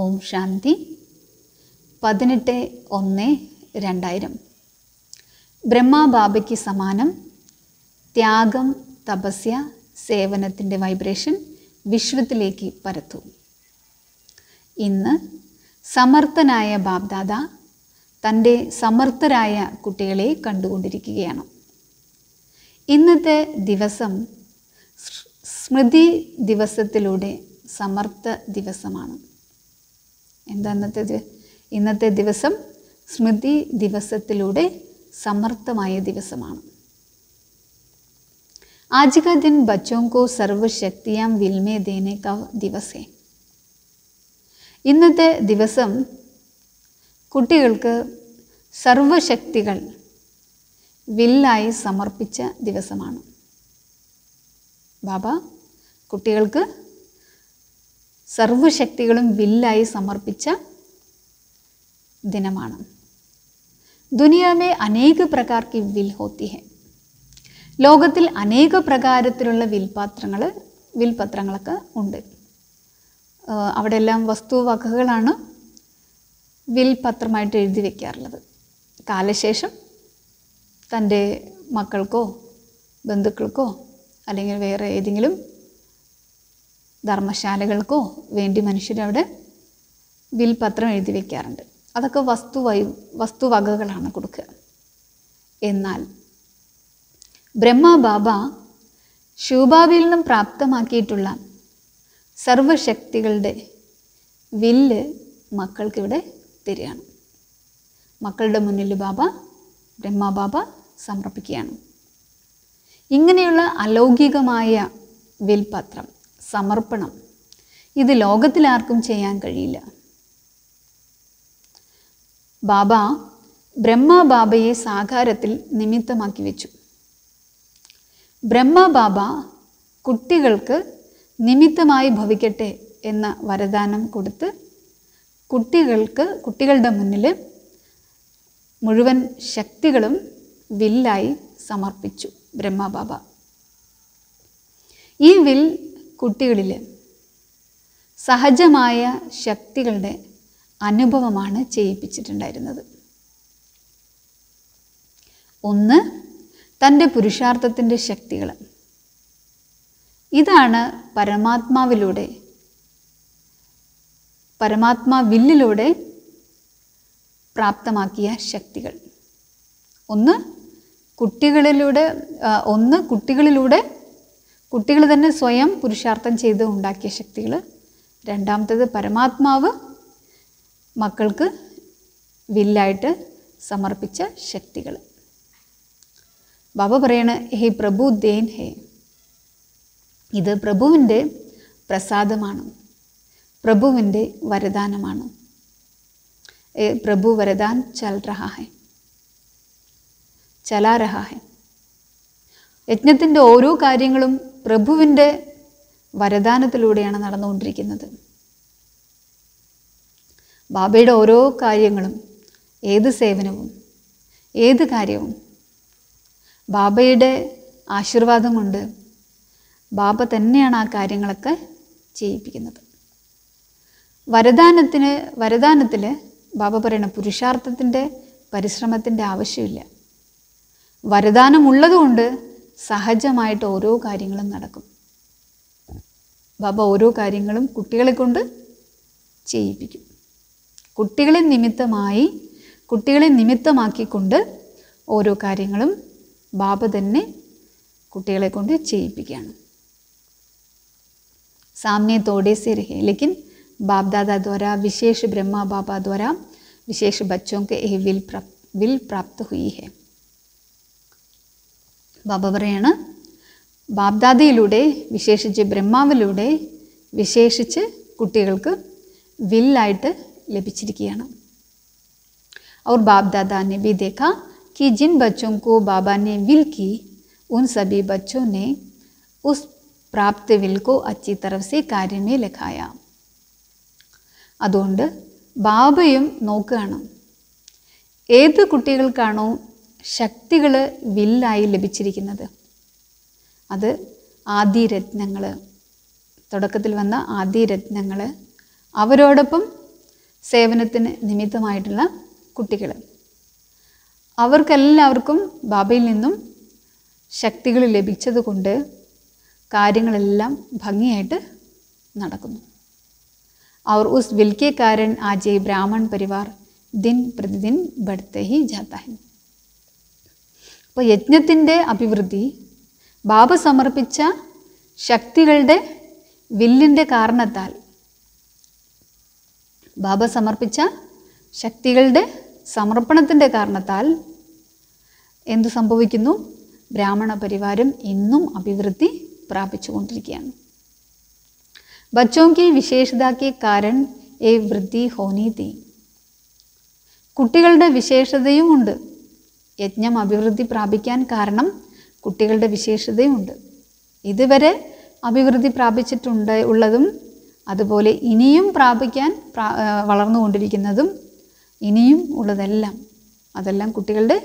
ഓം ശാന്തി. 18/1/2000. ബ്രഹ്മബാബയ്ക്ക് സമാനം ത്യാഗം, തപസ്യ, സേവനത്തിൻ്റെ വൈബ്രേഷൻ വിശ്വത്തിലേക്ക് പരത്തും. ഇന്ന് സമർത്ഥനായ ബാബ്ദാദ തൻ്റെ സമർത്ഥരായ കുട്ടികളെ കണ്ടുകൊണ്ടിരിക്കുകയാണ്. ഇന്നത്തെ ദിവസം സ്മൃതി ദിവസത്തിലൂടെ സമർത്ഥ ദിവസമാണ്. എന്താ ഇന്നത്തെ ദിവസം? സ്മൃതി ദിവസത്തിലൂടെ സമർത്ഥമായ ദിവസമാണ്. आज का दिन बच्चों को सर्व शक्तियां विल में देने का दिवस है. ഇന്നത്തെ ദിവസം കുട്ടികൾക്ക് സർവശക്തികൾ വില്ലായി സമർപ്പിച്ച ദിവസമാണ്. ബാബ കുട്ടികൾക്ക് സർവശക്തികളും വില്ലായി സമർപ്പിച്ച ദിനമാണ്. ദുനിയാമേ അനേക പ്രകാർ കി വിൽ ഹോത്തി ഹെ. ലോകത്തിൽ അനേക പ്രകാരത്തിലുള്ള വിൽപത്രങ്ങളൊക്കെ ഉണ്ട്. അവിടെ എല്ലാം വസ്തുവകകളാണ് വിൽപത്രമായിട്ട് എഴുതി വയ്ക്കാറുള്ളത്. കാലശേഷം തൻ്റെ മക്കൾക്കോ ബന്ധുക്കൾക്കോ അല്ലെങ്കിൽ വേറെ ഏതെങ്കിലും ധർമ്മശാലകൾക്കോ വേണ്ടി മനുഷ്യരവിടെ വിൽപത്രം എഴുതി വയ്ക്കാറുണ്ട്. അതൊക്കെ വസ്തുവകകളാണ് കൊടുക്കുക. എന്നാൽ ബ്രഹ്മബാബ ശിവബാബയിൽ നിന്നും പ്രാപ്തമാക്കിയിട്ടുള്ള സർവശക്തികളുടെ വില്ല് മക്കൾക്കിവിടെ തരികയാണ്. മക്കളുടെ മുന്നിൽ ബ്രഹ്മബാബ സമർപ്പിക്കുകയാണ്. ഇങ്ങനെയുള്ള അലൗകികമായ വിൽപത്രം സമർപ്പണം ഇത് ലോകത്തിലാർക്കും ചെയ്യാൻ കഴിയില്ല. ബാബ ബ്രഹ്മബാബയെ സാകാരത്തിൽ നിമിത്തമാക്കി വെച്ചു. ബ്രഹ്മബാബ കുട്ടികൾക്ക് നിമിത്തമായി ഭവിക്കട്ടെ എന്ന വരദാനം കൊടുത്ത് കുട്ടികളുടെ മുന്നിൽ മുഴുവൻ ശക്തികളും വില്ലായി സമർപ്പിച്ചു ബ്രഹ്മബാബ. ഈ വിൽ കുട്ടികളിൽ സഹജമായ ശക്തികളുടെ അനുഭവമാണ് ചെയ്യിപ്പിച്ചിട്ടുണ്ടായിരുന്നത്. ഒന്ന്, തൻ്റെ പുരുഷാർത്ഥത്തിൻ്റെ ശക്തികൾ. ഇതാണ് പരമാത്മാവില്ലിലൂടെ പ്രാപ്തമാക്കിയ ശക്തികൾ. ഒന്ന് കുട്ടികൾ തന്നെ സ്വയം പുരുഷാർത്ഥം ചെയ്ത് ഉണ്ടാക്കിയ ശക്തികൾ. രണ്ടാമത്തേത് പരമാത്മാവ് മക്കൾക്ക് വില്ലായിട്ട് സമർപ്പിച്ച ശക്തികൾ. ബാബ പറയണ ഹേ പ്രഭു ദേൻ ഹേ, ഇത് പ്രഭുവിൻ്റെ പ്രസാദമാണ്, പ്രഭുവിൻ്റെ വരദാനമാണ്. പ്രഭു വരദാൻ ചലാ രഹാ ഹെ. യജ്ഞത്തിൻ്റെ ഓരോ കാര്യങ്ങളും പ്രഭുവിൻ്റെ വരദാനത്തിലൂടെയാണ് നടന്നുകൊണ്ടിരിക്കുന്നത്. ബാബയുടെ ഓരോ കാര്യങ്ങളും, ഏത് സേവനവും, ഏത് കാര്യവും ബാബയുടെ ആശീർവാദം കൊണ്ട് ബാബ തന്നെയാണ് ആ കാര്യങ്ങളൊക്കെ ചെയ്യിപ്പിക്കുന്നത്. വരദാനത്തിൽ ബാബ പറയുന്ന പുരുഷാർത്ഥത്തിൻ്റെ പരിശ്രമത്തിൻ്റെ ആവശ്യമില്ല. വരദാനം ഉള്ളതുകൊണ്ട് സഹജമായിട്ട് ഓരോ കാര്യങ്ങളും നടക്കും. ബാബ ഓരോ കാര്യങ്ങളും കുട്ടികളെ കൊണ്ട് ചെയ്യിപ്പിക്കും. കുട്ടികളെ നിമിത്തമാക്കിക്കൊണ്ട് ഓരോ കാര്യങ്ങളും ബാബ തന്നെ കുട്ടികളെ കൊണ്ട് ചെയ്യിപ്പിക്കുകയാണ്. सामने तोड़े से रहे, लेकिन बाप दादा द्वारा विशेष ब्रह्मा बाबा द्वारा विशेष बच्चों के यह विल प्राप्त हुई है. ബാബ പറയാണ്, ബാബ്ദാദയിലൂടെ വിശേഷിച്ച് ബ്രഹ്മാവിലൂടെ വിശേഷിച്ച് കുട്ടികൾക്ക് വില്ലായിട്ട് ലഭിച്ചിരിക്കുകയാണ്. और बाप दादा ने भी देखा कि जिन बच्चों को बाबा ने विल की उन सभी बच्चों ने उस പ്രാപ്ത വിൽ കോ അച്ചി തരഫ് സെ കാര്യമേ ലഖായ. അതുകൊണ്ട് ബാബയും നോക്കുകയാണ്, ഏത് കുട്ടികൾക്കാണോ ശക്തികൾ വില്ലായി ലഭിച്ചിരിക്കുന്നത്, അത് ആദിരത്നങ്ങൾ, തുടക്കത്തിൽ വന്ന ആദിരത്നങ്ങൾ, അവരോടൊപ്പം സേവനത്തിന് നിമിത്തമായിട്ടുള്ള കുട്ടികൾ. അവർക്കെല്ലാവർക്കും ബാബയിൽ നിന്നും ശക്തികൾ ലഭിച്ചതുകൊണ്ട് കാര്യങ്ങളെല്ലാം ഭംഗിയായിട്ട് നടക്കുന്നു. और उस विल के कारण आज ये ब्राह्मण परिवार दिन प्रतिदिन बढ़ते ही जाता है. അപ്പോൾ യജ്ഞത്തിൻ്റെ അഭിവൃദ്ധി ബാബ സമർപ്പിച്ച ശക്തികളുടെ വില്ലിൻ്റെ കാരണത്താൽ, ബാബ സമർപ്പിച്ച ശക്തികളുടെ സമർപ്പണത്തിൻ്റെ കാരണത്താൽ എന്തു സംഭവിക്കുന്നു? ബ്രാഹ്മണ പരിവാരം ഇന്നും അഭിവൃദ്ധി പ്രാപിച്ചുകൊണ്ടിരിക്കുകയാണ്. बच्चों की विशेषता के कारण ये वृद्धि होनी थी. കുട്ടികളുടെ വിശേഷതയുമുണ്ട്. യജ്ഞം അഭിവൃദ്ധി പ്രാപിക്കാൻ കാരണം കുട്ടികളുടെ വിശേഷതയുമുണ്ട്. ഇതുവരെ അഭിവൃദ്ധി ഉള്ളതും അതുപോലെ ഇനിയും പ്രാപിക്കാൻ വളർന്നുകൊണ്ടിരിക്കുന്നതും ഇനിയും ഉള്ളതെല്ലാം അതെല്ലാം കുട്ടികളുടെ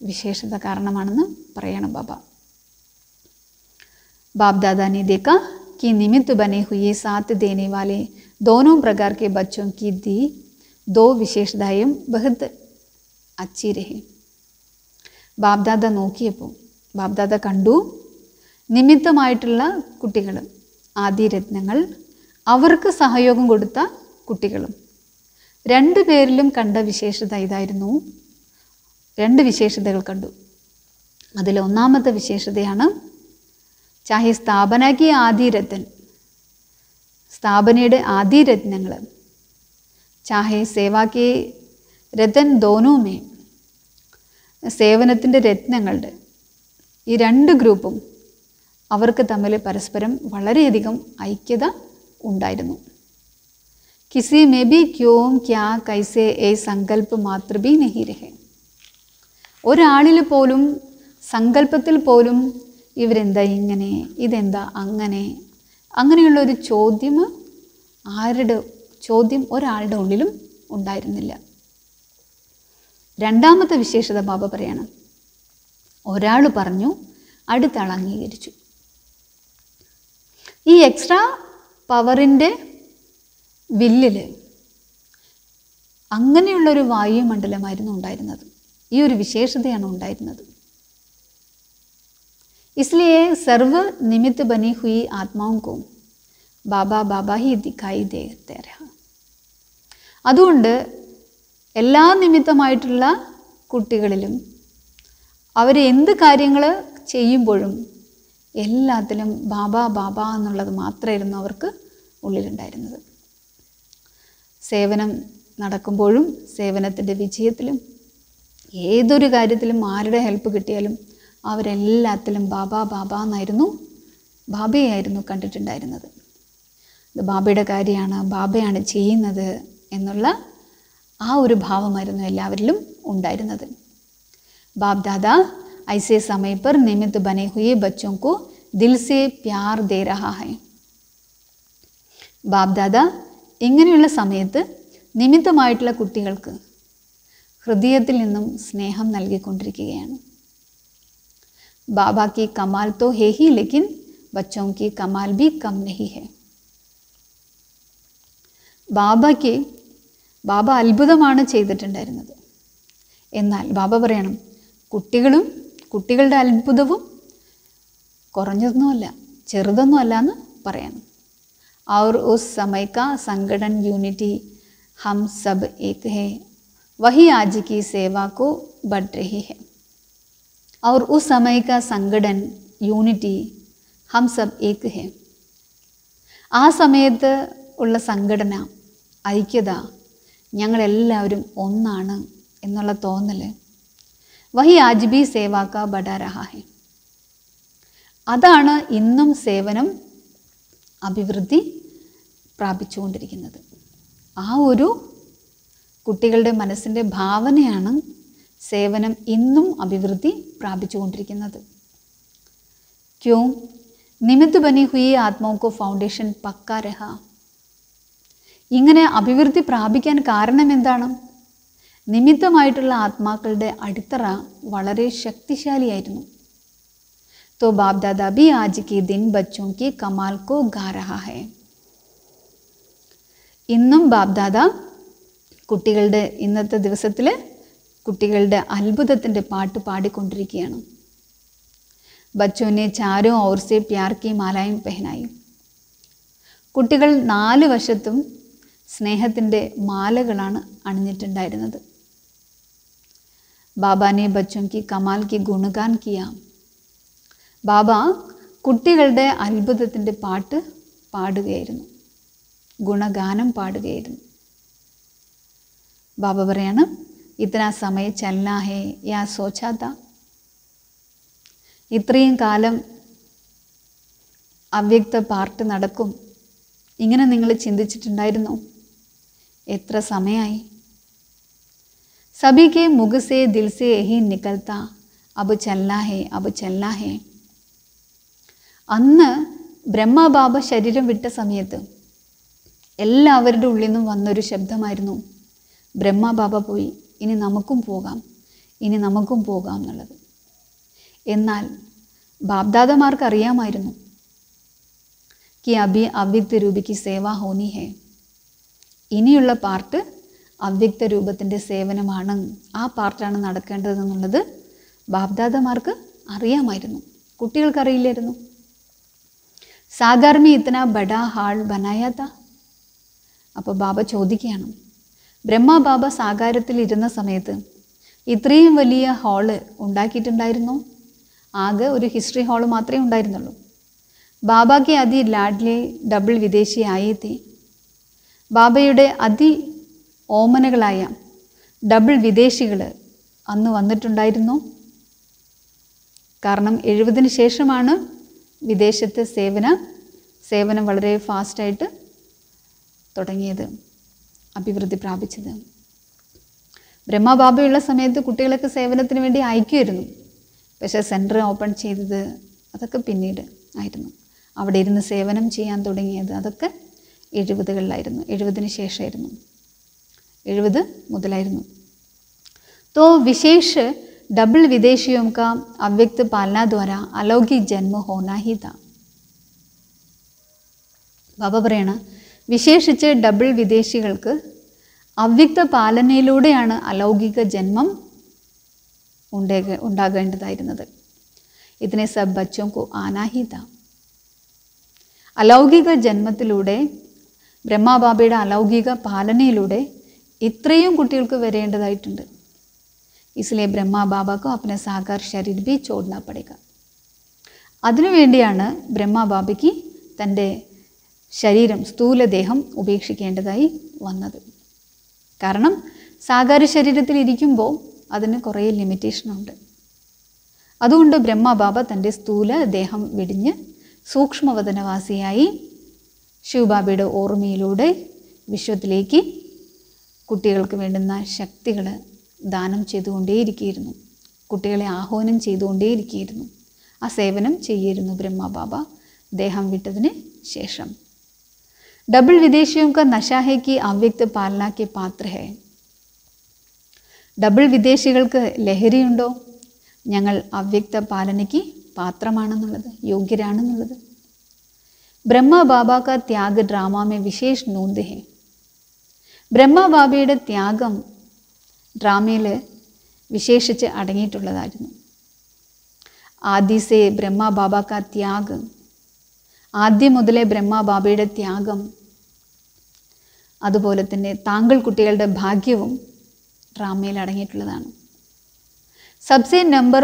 വിശേഷത കാരണമാണെന്ന് പറയണം ബാബ. बाप दादा ने देखा कि निमित्त बने हुए साथ देने वाले दोनों प्रकार के बच्चों की दी दो विशेषताएं बहुत अच्छी रही. ബാബ്ദാദ നോക്കിയപ്പോൾ ബാബ്ദാദ കണ്ടു നിമിത്തമായിട്ടുള്ള കുട്ടികളും ആദിരത്നങ്ങൾ അവർക്ക് സഹയോഗം കൊടുത്ത കുട്ടികളും രണ്ടു പേരിലും കണ്ട വിശേഷത ഇതായിരുന്നു. രണ്ട് വിശേഷതകൾ കണ്ടു. അതിൽ ഒന്നാമത്തെ വിശേഷതയാണ് ചാഹെ സ്ഥാപനയ്ക്ക് ആദിരത്ൻ, സ്ഥാപനയുടെ ആദിരത്നങ്ങൾ, ചാഹെ സേവാക്ക് രത്ൻ ദോനോമേ, സേവനത്തിൻ്റെ രത്നങ്ങളുടെ ഈ രണ്ട് ഗ്രൂപ്പും അവർക്ക് തമ്മിൽ പരസ്പരം വളരെയധികം ഐക്യത ഉണ്ടായിരുന്നു. കിസി മേ ബി ക്യോം ക്യാ കൈസേ ഏ സങ്കല്പ് മാത്ര ബി നഹി രഹേ. ഒരാളിൽ പോലും സങ്കല്പത്തിൽ പോലും ഇവരെന്താ ഇങ്ങനെ, ഇതെന്താ അങ്ങനെ, അങ്ങനെയുള്ളൊരു ചോദ്യം ഒരാളുടെ ഉള്ളിലും ഉണ്ടായിരുന്നില്ല. രണ്ടാമത്തെ വിശേഷത ബാബ പറയണം, ഒരാൾ പറഞ്ഞു അടുത്ത ആൾ അംഗീകരിച്ചു. ഈ എക്സ്ട്രാ പവറിൻ്റെ വില്ലിൽ അങ്ങനെയുള്ളൊരു വായുമണ്ഡലമായിരുന്നു ഉണ്ടായിരുന്നത്. ഈ ഒരു വിശേഷതയാണ് ഉണ്ടായിരുന്നത്. इसलिए सर्व निमित्त बनी हुई आत्माओं को बाबा बाबा ही दिखाई देते रहा. അതുകൊണ്ട് എല്ലാ നിമിത്തമായിട്ടുള്ള കുട്ടികളിലും അവർ എന്ത് കാര്യങ്ങൾ ചെയ്യുമ്പോഴും എല്ലാത്തിലും ബാബ ബാബ എന്നുള്ളത് മാത്രമായിരുന്നു അവർക്ക് ഉള്ളിലുണ്ടായിരുന്നത്. സേവനം നടക്കുമ്പോഴും സേവനത്തിൻ്റെ വിജയത്തിലും ഏതൊരു കാര്യത്തിലും ആരുടെ ഹെൽപ്പ് കിട്ടിയാലും അവരെല്ലാത്തിലും ബാബ ബാബ എന്നായിരുന്നു, ബാബയായിരുന്നു കണ്ടിട്ടുണ്ടായിരുന്നത്. ഇത് ബാബയുടെ കാര്യമാണ്, ബാബയാണ് ചെയ്യുന്നത് എന്നുള്ള ആ ഒരു ഭാവമായിരുന്നു എല്ലാവരിലും ഉണ്ടായിരുന്നത്. ബാബ് ദാദാ ഐസേ സമയ പർ നിമിത്ത് ബനെ ഹുയെ ബച്ചോं को दिल से प्यार दे रहा है. ബാബ് ദാദാ ഇങ്ങനെയുള്ള സമയത്ത് നിമിത്തമായിട്ടുള്ള കുട്ടികൾക്ക് ഹൃദയത്തിൽ നിന്നും സ്നേഹം നൽകിക്കൊണ്ടിരിക്കുകയാണ്. बाबा की कमाल तो है ही, लेकिन बच्चों की कमाल भी कम नहीं है. ബാബ അത്ഭുതമാണ് ചെയ്തിട്ടുണ്ടായിരുന്നത്. എന്നാൽ ബാബ പറയണം, കുട്ടികളുടെ അത്ഭുതവും കുറഞ്ഞതൊന്നുമല്ല, ചെറുതൊന്നുമല്ല എന്ന് പറയണം. और उस समय का संगठन यूनिटी हम सब एक है, वही आज की सेवा को बढ़ रही है. और उस समय का संगठन യൂണിറ്റി ഹം സബ് ഏക് ഹെ. ആ സമയത്ത് ഉള്ള സംഘടന, ഐക്യത, ഞങ്ങളെല്ലാവരും ഒന്നാണ് എന്നുള്ള തോന്നൽ, വഹി ആജ് ബി സേവാ കാ ബഡാ രഹാ ഹെ. അതാണ് ഇന്നും സേവനം അഭിവൃദ്ധി പ്രാപിച്ചുകൊണ്ടിരിക്കുന്നത്. ആ ഒരു കുട്ടികളുടെ മനസ്സിൻ്റെ ഭാവനയാണ് സേവനം ഇന്നും അഭിവൃദ്ധി പ്രാപിച്ചുകൊണ്ടിരിക്കുന്നത്. ക്യോ നിമിത്ത് ബനി ഹുയി ആത്മാओं को ഫൗണ്ടേഷൻ പക്കാ രഹാ. ഇങ്ങനെ അഭിവൃദ്ധി പ്രാപിക്കാൻ കാരണം എന്താണ്? നിമിത്തമായിട്ടുള്ള ആത്മാക്കളുടെ അടിത്തറ വളരെ ശക്തിശാലിയായിരുന്നു. तो बाप दादा भी आज के दिन बच्चों के कमाल को गा रहा है. ഇന്നും ബാബ് ദാദ കുട്ടികളുടെ ഇന്നത്തെ ദിവസത്തിൽ കുട്ടികളുടെ അത്ഭുതത്തിൻ്റെ പാട്ട് പാടിക്കൊണ്ടിരിക്കുകയാണ്. ബച്ചോനെ ചാരോ ഔർ സെ പ്യാർ കി മാലായും പെഹനായി. കുട്ടികൾ 4 വശത്തും സ്നേഹത്തിൻ്റെ മാലകളാണ് അണിഞ്ഞിട്ടുണ്ടായിരുന്നത്. ബാബാനെ ബച്ചോं की കമാൽ की ഗുണഗാൻ കിയ. ബാബ കുട്ടികളുടെ അത്ഭുതത്തിൻ്റെ പാട്ട് പാടുകയായിരുന്നു, ഗുണഗാനം പാടുകയായിരുന്നു. ബാബ പറയാണ്, ഇത്ര സമയം ചലനാ ഹേ യാ സോച്ചാത്ത. ഇത്രയും കാലം അവ്യക്ത പാർട്ട് നടക്കും, ഇങ്ങനെ നിങ്ങൾ ചിന്തിച്ചിട്ടുണ്ടായിരുന്നോ? എത്ര സമയമായി? സഭി കെ മുഖ സേ ദിൽ സേ യഹി നിക്കൽത്ത അബ് ചലനാ ഹേ, അബ് ചലനാ ഹേ. അന്ന് ബ്രഹ്മബാബ ശരീരം വിട്ട സമയത്ത് എല്ലാവരുടെ ഉള്ളിൽ നിന്നും വന്നൊരു ശബ്ദമായിരുന്നു, ബ്രഹ്മബാബ പോയി, ഇനി നമുക്കും പോകാം, ഇനി നമുക്കും പോകാം എന്നുള്ളത്. എന്നാൽ ബാബ്ദാദമാർക്ക് അറിയാമായിരുന്നു कि अभी അവ്യക്ത രൂപയ്ക്ക് സേവ ഹോനി ഹേ. ഇനിയുള്ള പാർട്ട് അവ്യക്ത രൂപത്തിൻ്റെ സേവനമാണ്, ആ പാർട്ടാണ് നടക്കേണ്ടതെന്നുള്ളത് ബാബ്ദാദമാർക്ക് അറിയാമായിരുന്നു, കുട്ടികൾക്കറിയില്ലായിരുന്നു. സാഗർ മേ ഇത്തന ബഡാ ഹാൾ ബനായാ താ. അപ്പോൾ ബാബ ചോദിക്കുകയാണ്, ബ്രഹ്മബാബ സാകാരത്തിൽ ഇരുന്ന സമയത്ത് ഇത്രയും വലിയ ഹാള് ഉണ്ടാക്കിയിട്ടുണ്ടായിരുന്നോ? ആകെ ഒരു ഹിസ്റ്ററി ഹാള് മാത്രമേ ഉണ്ടായിരുന്നുള്ളൂ. ബാബയ്ക്ക് അതി ലാഡ്ലെ ഡബിൾ വിദേശി ആയെത്തി. ബാബയുടെ അതി ഓമനകളായ ഡബിൾ വിദേശികൾ അന്ന് വന്നിട്ടുണ്ടായിരുന്നു. കാരണം 70-ന് ശേഷമാണ് വിദേശത്തെ സേവനം വളരെ ഫാസ്റ്റായിട്ട് തുടങ്ങിയത്, അഭിവൃദ്ധി പ്രാപിച്ചത്. ബ്രഹ്മബാബയുള്ള സമയത്ത് കുട്ടികളൊക്കെ സേവനത്തിന് വേണ്ടി അയക്കുമായിരുന്നു. പക്ഷേ സെൻറ്റർ ഓപ്പൺ ചെയ്തത് അതൊക്കെ പിന്നീട് ആയിരുന്നു. അവിടെ ഇരുന്ന് സേവനം ചെയ്യാൻ തുടങ്ങിയത് അതൊക്കെ 70-കളിലായിരുന്നു, 70-ന് ശേഷമായിരുന്നു, 70 മുതലായിരുന്നു. तो विशेष डबल विदेशियों का अव्यक्त पालना द्वारा अलौकिक जन्म होना ही था. ബാബ പറയണ, വിശേഷിച്ച് ഡബിൾ വിദേശികൾക്ക് അവ്യക്ത പാലനയിലൂടെയാണ് അലൗകിക ജന്മം ഉണ്ടാകേണ്ടതായിരുന്നത്. ഇതിനെ സബ് ബച്ചോं को आना ही था. അലൗകിക ജന്മത്തിലൂടെ, ബ്രഹ്മബാബയുടെ അലൗകിക പാലനയിലൂടെ ഇത്രയും കുട്ടികൾക്ക് വരേണ്ടതായിട്ടുണ്ട്. इसलिए ब्रह्मा बाबा को अपने साकार शरीर भी छोड़ना पड़ेगा. അതിനുവേണ്ടിയാണ് ബ്രഹ്മബാബയ്ക്ക് തൻ്റെ ശരീരം, സ്ഥൂലദേഹം ഉപേക്ഷിക്കേണ്ടതായി വന്നത്. കാരണം സാകാര ശരീരത്തിൽ ഇരിക്കുമ്പോൾ അതിന് കുറേ ലിമിറ്റേഷനുണ്ട്. അതുകൊണ്ട് ബ്രഹ്മബാബ തൻ്റെ സ്ഥൂലദേഹം വെടിഞ്ഞ് സൂക്ഷ്മവതനവാസിയായി ശിവബാബയുടെ ഓർമ്മയിലൂടെ വിശ്വത്തിലേക്ക് കുട്ടികൾക്ക് വേണ്ടുന്ന ശക്തികൾ ദാനം ചെയ്തുകൊണ്ടേയിരിക്കുകയായിരുന്നു, കുട്ടികളെ ആഹ്വാനം ചെയ്തുകൊണ്ടേയിരിക്കുകയായിരുന്നു. ആ സേവനം ചെയ്തിരുന്നു ബ്രഹ്മബാബ ദേഹം വിട്ടതിന് ശേഷം. ഡബിൾ വിദേശിयों का नशा है कि അവ്യക്ത പാലന के पात्र है. ഡബിൾ വിദേശികൾക്ക് ലഹരിയുണ്ടോ? ഞങ്ങൾ അവ്യക്ത പാലനയ്ക്ക് പാത്രമാണെന്നുള്ളത്, യോഗ്യരാണെന്നുള്ളത്. ബ്രഹ്മബാബ का त्याग ड्रामा में विशेष नोंद है. ബ്രഹ്മബാബയുടെ ത്യാഗം ഡ്രാമയിൽ വിശേഷിച്ച് അടങ്ങിയിട്ടുള്ളതായിരുന്നു. ആദിസേ ബ്രഹ്മബാബ കാ ത്യാഗ്, ആദ്യം മുതലേ ബ്രഹ്മബാബയുടെ ത്യാഗം, അതുപോലെ തന്നെ താങ്കൾ കുട്ടികളുടെ ഭാഗ്യവും ഡ്രാമയിൽ അടങ്ങിയിട്ടുള്ളതാണ്. സബ്സെ നമ്പർ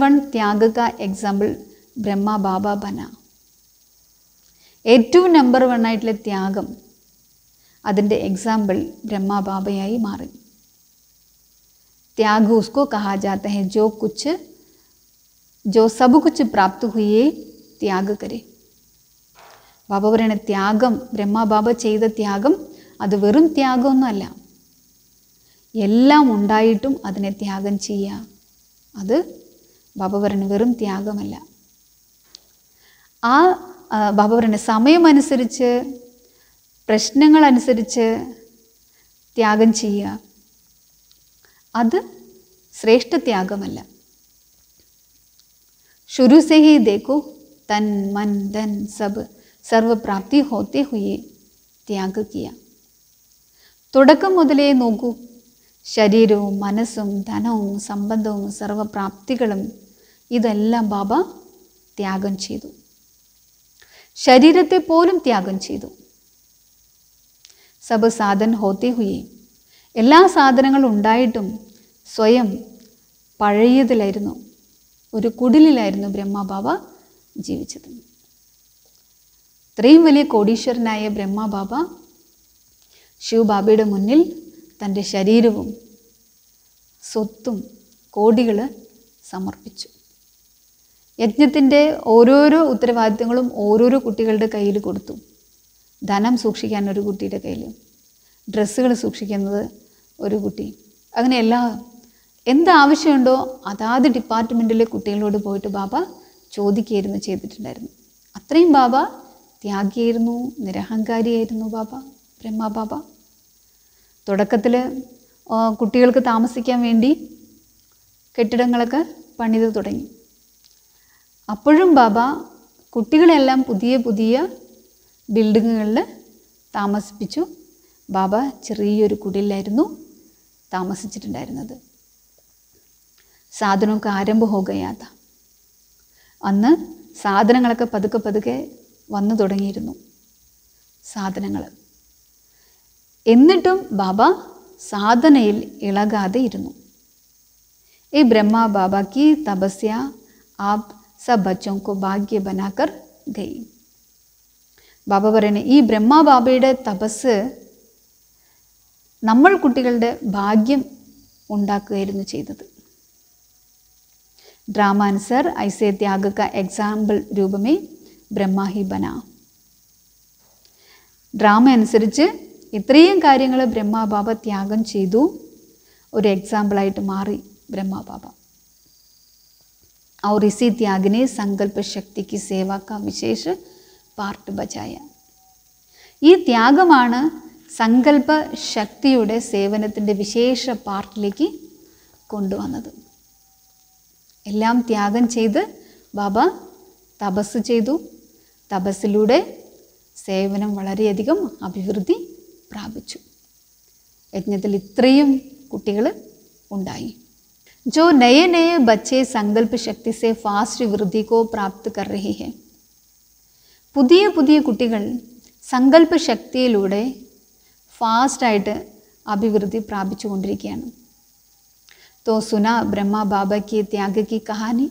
1 ത്യാഗ കാ എക്സാമ്പിൾ ബ്രഹ്മബാബ ബന. ഏറ്റവും നമ്പർ 1 ആയിട്ടുള്ള ത്യാഗം, അതിൻ്റെ എക്സാമ്പിൾ ബ്രഹ്മബാബയായി മാറി. त्याग उसको कहा जाता है जो सब कुछ प्राप्त हुए त्याग करे. ബാബ പറയണ ത്യാഗം, ബ്രഹ്മബാബ ചെയ്ത ത്യാഗം അത് വെറും ത്യാഗമൊന്നുമല്ല, എല്ലാം ഉണ്ടായിട്ടും അതിനെ ത്യാഗം ചെയ്യുക, അത് ബാബ പറയണ വെറും ത്യാഗമല്ല. ആ ബാബ പറയണ സമയമനുസരിച്ച്, പ്രശ്നങ്ങളനുസരിച്ച് ത്യാഗം ചെയ്യുക, അത് ശ്രേഷ്ഠ ത്യാഗമല്ല. शुरू से ही देखो तन मन धन सब सर्व प्राप्ति होते हुए त्याग किया തുടക്കം മുതലേ നോക്കൂ, ശരീരവും മനസ്സും ധനവും സമ്പന്നവും സർവപ്രാപ്തികളും ഇതെല്ലാം ബാബ ത്യാഗം ചെയ്തു. ശരീരത്തെ പോലും ത്യാഗം ചെയ്തു. സബ് സാധൻ ഹോത്തെ ഹുയെ, എല്ലാ സാധനങ്ങളും ഉണ്ടായിട്ടും സ്വയം പഴയതിലായിരുന്നു, ഒരു കുടിലായിരുന്നു ബ്രഹ്മബാബ ജീവിച്ചത്. ഇത്രയും വലിയ കോടീശ്വരനായ ബ്രഹ്മബാബ ശിവബാബയുടെ മുന്നിൽ തൻ്റെ ശരീരവും സ്വത്തും കോടികൾ സമർപ്പിച്ചു. യജ്ഞത്തിൻ്റെ ഓരോരോ ഉത്തരവാദിത്തങ്ങളും ഓരോരോ കുട്ടികളുടെ കയ്യിൽ കൊടുത്തു. ധനം സൂക്ഷിക്കാൻ ഒരു കുട്ടിയുടെ കയ്യിൽ, ഡ്രസ്സുകൾ സൂക്ഷിക്കുന്നത് ഒരു കുട്ടി, അങ്ങനെ എന്താവശ്യമുണ്ടോ അതാത് ഡിപ്പാർട്ട്മെൻറ്റിലെ കുട്ടികളോട് പോയിട്ട് ബാബ ചോദിക്കുകയായിരുന്നു ചെയ്തിട്ടുണ്ടായിരുന്നു. അത്രയും ബാബ ത്യാഗിയായിരുന്നു, നിരഹങ്കാരിയായിരുന്നു ബ്രഹ്മബാബ. തുടക്കത്തിൽ കുട്ടികൾക്ക് താമസിക്കാൻ വേണ്ടി കെട്ടിടങ്ങളൊക്കെ പണിത് തുടങ്ങി. അപ്പോഴും ബാബ കുട്ടികളെല്ലാം പുതിയ പുതിയ ബിൽഡിങ്ങുകളിൽ താമസിപ്പിച്ചു. ബാബ ചെറിയൊരു കുടിലായിരുന്നു താമസിച്ചിട്ടുണ്ടായിരുന്നത്. സാധനമൊക്കെ ആരംഭ ഹോ ഗയാ താ. അന്ന് സാധനങ്ങളൊക്കെ പതുക്കെ പതുക്കെ വന്നു തുടങ്ങിയിരുന്നു സാധനങ്ങൾ. എന്നിട്ടും ബാബ സാധനയിൽ ഇളകാതെ ഇരുന്നു. ഈ ബ്രഹ്മ ബാബ की तपस्या आप सब बच्चों को भाग्य बनाकर गई. ബാബ പറയുന്നത് ഈ ബ്രഹ്മ ബാബയുടെ തപസ് നമ്മൾ കുട്ടികളുടെ ഭാഗ്യം ഉണ്ടാക്കുകയായിരുന്നു ചെയ്തത്. ड्रामानुसार ऐसे त्याग का एग्जाम्पल रूप में ब्रह्मा ही बना. ഡ്രാമ അനുസരിച്ച് ഇത്രയും കാര്യങ്ങൾ ബ്രഹ്മബാബ ത്യാഗം ചെയ്തു, ഒരു എക്സാമ്പിളായിട്ട് മാറി ബ്രഹ്മബാബ. और इसी त्याग ने संकल्प शक्ति की सेवा का विशेष പാർട്ട് ബജായ. ഈ ത്യാഗമാണ് സങ്കല്പ ശക്തിയുടെ സേവനത്തിൻ്റെ വിശേഷ പാർട്ടിലേക്ക് കൊണ്ടുവന്നത്. എല്ലാം ത്യാഗം ചെയ്ത് ബാബ തപസ് ചെയ്തു. തപസ്സിലൂടെ സേവനം വളരെയധികം അഭിവൃദ്ധി പ്രാപിച്ചു. യജ്ഞത്തിൽ ഇത്രയും കുട്ടികൾ ഉണ്ടായി. जो नए नए बच्चे संकल्प शक्ति से फास्ट वृद्धि को प्राप्त कर रहे हैं. പുതിയ പുതിയ കുട്ടികൾ സങ്കല്പ ശക്തിയിലൂടെ ഫാസ്റ്റായിട്ട് അഭിവൃദ്ധി പ്രാപിച്ചു കൊണ്ടിരിക്കുകയാണ്. तो सुना ब्रह्मा बाबा की त्याग की कहानी.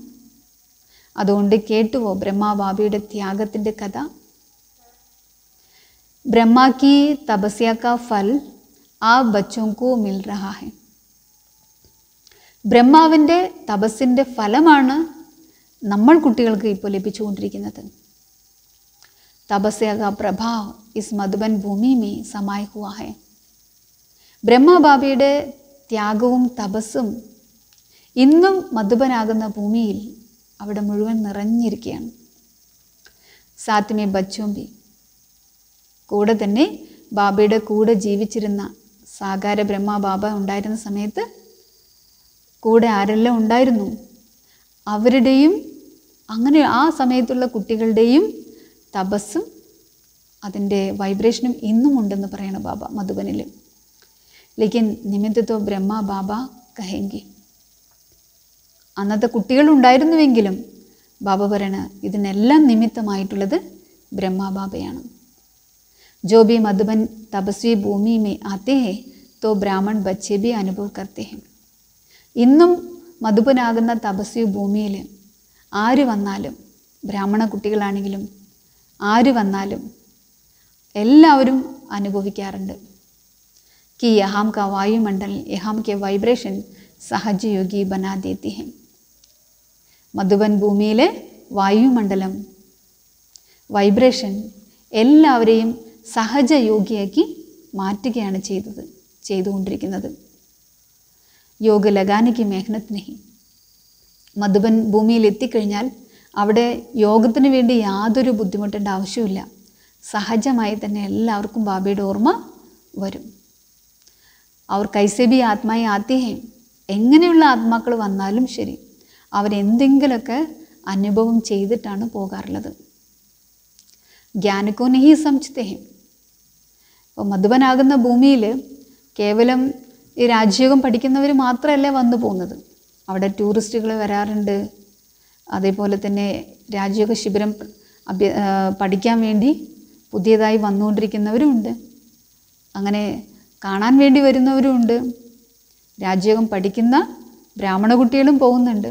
അതുകൊണ്ട് കേട്ടുവോ ബ്രഹ്മബാബയുടെ ത്യാഗത്തിൻ്റെ കഥ. ब्रह्मा की तपस्या का फल आप बच्चों को मिल रहा है. ബ്രഹ്മാവിൻ്റെ തപസ്സിൻ്റെ ഫലമാണ് നമ്മൾ കുട്ടികൾക്ക് ഇപ്പോൾ ലഭിച്ചുകൊണ്ടിരിക്കുന്നത്. तपस्या का प्रभाव इस मधुबन भूमि में समाया हुआ है. ബ്രഹ്മബാബയുടെ ത്യാഗവും തപസ്സും ഇന്നും മധുബനാകുന്ന ഭൂമിയിൽ അവിടെ മുഴുവൻ നിറഞ്ഞിരിക്കുകയാണ്. സാത്മേ ബച്ചോം ബി, കൂടെ തന്നെ ബാബയുടെ കൂടെ ജീവിച്ചിരുന്ന സാകാര ബ്രഹ്മബാബ ഉണ്ടായിരുന്ന സമയത്ത് കൂടെ ആരെല്ലാം ഉണ്ടായിരുന്നു അവരുടെയും അങ്ങനെ ആ സമയത്തുള്ള കുട്ടികളുടെയും തപസ്സും അതിൻ്റെ വൈബ്രേഷനും ഇന്നും ഉണ്ടെന്ന് പറയണം ബാബ മധുബനിൽ. ലേക്കിൻ നിമിത്തത്തോ ബ്രഹ്മ ബാബ കഹെങ്കി. അന്നത്തെ കുട്ടികളുണ്ടായിരുന്നുവെങ്കിലും ബാബ പറയണ ഇതിനെല്ലാം നിമിത്തമായിട്ടുള്ളത് ബ്രഹ്മബാബയാണ്. जो भी मधुबन तपस्वी भूमि में आते हैं तो ब्राह्मण बच्चे भी अनुभव करते हैं. ഇന്നും മധുബനാകുന്ന തപസ്വി ഭൂമിയിൽ ആര് വന്നാലും, ബ്രാഹ്മണ കുട്ടികളാണെങ്കിലും ആര് വന്നാലും എല്ലാവരും അനുഭവിക്കാറുണ്ട്. कि यहाँ का वायुमंडल यहाँ के वाइब्रेशन सहज योगी बना देती है. മധുബൻ ഭൂമിയിലെ വായുമണ്ഡലം വൈബ്രേഷൻ എല്ലാവരെയും സഹജയോഗിയാക്കി മാറ്റുകയാണ് ചെയ്തുകൊണ്ടിരിക്കുന്നത്. യോഗ ലഗാനിക്ക് മെഹനത്ത് നഹി. മധുബൻ ഭൂമിയിൽ എത്തിക്കഴിഞ്ഞാൽ അവിടെ യോഗത്തിന് വേണ്ടി യാതൊരു ബുദ്ധിമുട്ടേണ്ട ആവശ്യമില്ല. സഹജമായി തന്നെ എല്ലാവർക്കും ബാബയുടെ ഓർമ്മ വരും. അവർ കൈസേബി ആത്മായി ആത്തിഹേ, എങ്ങനെയുള്ള ആത്മാക്കൾ വന്നാലും ശരി അവരെന്തെങ്കിലുമൊക്കെ അനുഭവം ചെയ്തിട്ടാണ് പോകാറുള്ളത്. ജ്ഞാനക്കോ നഹി സംചിതേ. അപ്പോൾ മധുബനാകുന്ന ഭൂമിയിൽ കേവലം ഈ രാജയോഗം പഠിക്കുന്നവർ മാത്രമല്ല വന്നു പോകുന്നത്. അവിടെ ടൂറിസ്റ്റുകൾ വരാറുണ്ട്. അതേപോലെ തന്നെ രാജയോഗ ശിബിരം പഠിക്കാൻ വേണ്ടി പുതിയതായി വന്നുകൊണ്ടിരിക്കുന്നവരുമുണ്ട്. അങ്ങനെ കാണാൻ വേണ്ടി വരുന്നവരുമുണ്ട്. രാജയോഗം പഠിക്കുന്ന ബ്രാഹ്മണ കുട്ടികളും പോകുന്നുണ്ട്.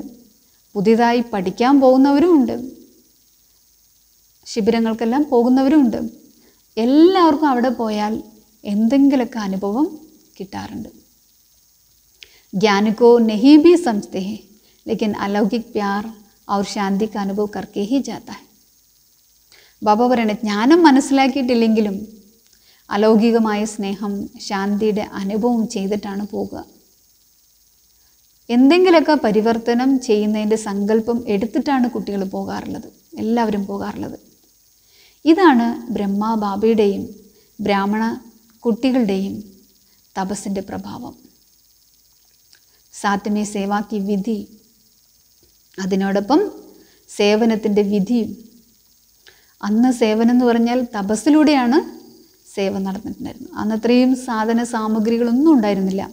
പുതിയതായി പഠിക്കാൻ പോകുന്നവരുമുണ്ട്. ശിബിരങ്ങൾക്കെല്ലാം പോകുന്നവരുമുണ്ട്. എല്ലാവർക്കും അവിടെ പോയാൽ എന്തെങ്കിലുമൊക്കെ അനുഭവം കിട്ടാറുണ്ട്. ज्ञान को नहीं भी समझते हैं, लेकिन अलौकिक प्यार और शांति का अनुभव करके ही जाता है. ബാബ പറയണേ, ജ്ഞാനം മനസ്സിലാക്കിയിട്ടില്ലെങ്കിലും അലൗകികമായ സ്നേഹം, ശാന്തിയുടെ അനുഭവം ചെയ്തിട്ടാണ് പോകുക. എന്തെങ്കിലുമൊക്കെ പരിവർത്തനം ചെയ്യുന്നതിൻ്റെ സങ്കല്പം എടുത്തിട്ടാണ് കുട്ടികൾ പോകാറുള്ളത്, എല്ലാവരും പോകാറുള്ളത്. ഇതാണ് ബ്രഹ്മ ബാബയുടെയും ബ്രാഹ്മണ കുട്ടികളുടെയും തപസ്സിൻ്റെ പ്രഭാവം. സാത്മേ സേവാക്കി വിധി, അതിനോടൊപ്പം സേവനത്തിൻ്റെ വിധിയും. അന്ന് സേവനം എന്ന് പറഞ്ഞാൽ തപസ്സിലൂടെയാണ് സേവ നടന്നിട്ടുണ്ടായിരുന്നത്. അന്ന് അത്രയും സാധന സാമഗ്രികളൊന്നും ഉണ്ടായിരുന്നില്ല.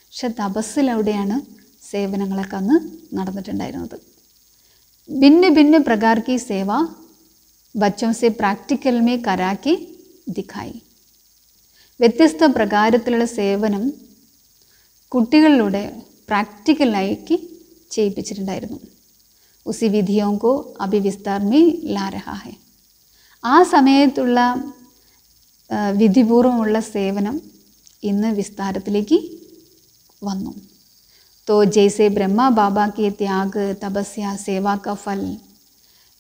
പക്ഷെ തപസ്സിലൂടെയാണ് സേവനങ്ങളൊക്കെ അന്ന് നടന്നിട്ടുണ്ടായിരുന്നത്. ഭിന്ന ഭിന്ന പ്രകാർ की सेवा बच्चों से प्रैक्टिकल में करा के दिखाई. വ്യത്യസ്ത പ്രകാരത്തിലുള്ള സേവനം കുട്ടികളിലൂടെ പ്രാക്ടിക്കലാക്കി ചെയ്യിപ്പിച്ചിട്ടുണ്ടായിരുന്നു. ഉസി വിധിയോ കോ അഭി വിസ്താർ മേ ലാ രഹാ ഹൈ. ആ സമയത്തുള്ള വിധിപൂർവമുള്ള സേവനം ഇന്ന് വിസ്താരത്തിലേക്ക് വന്നു. तो जैसे ब्रह्मा बाबा के त्याग तपस्या सेवा का फल,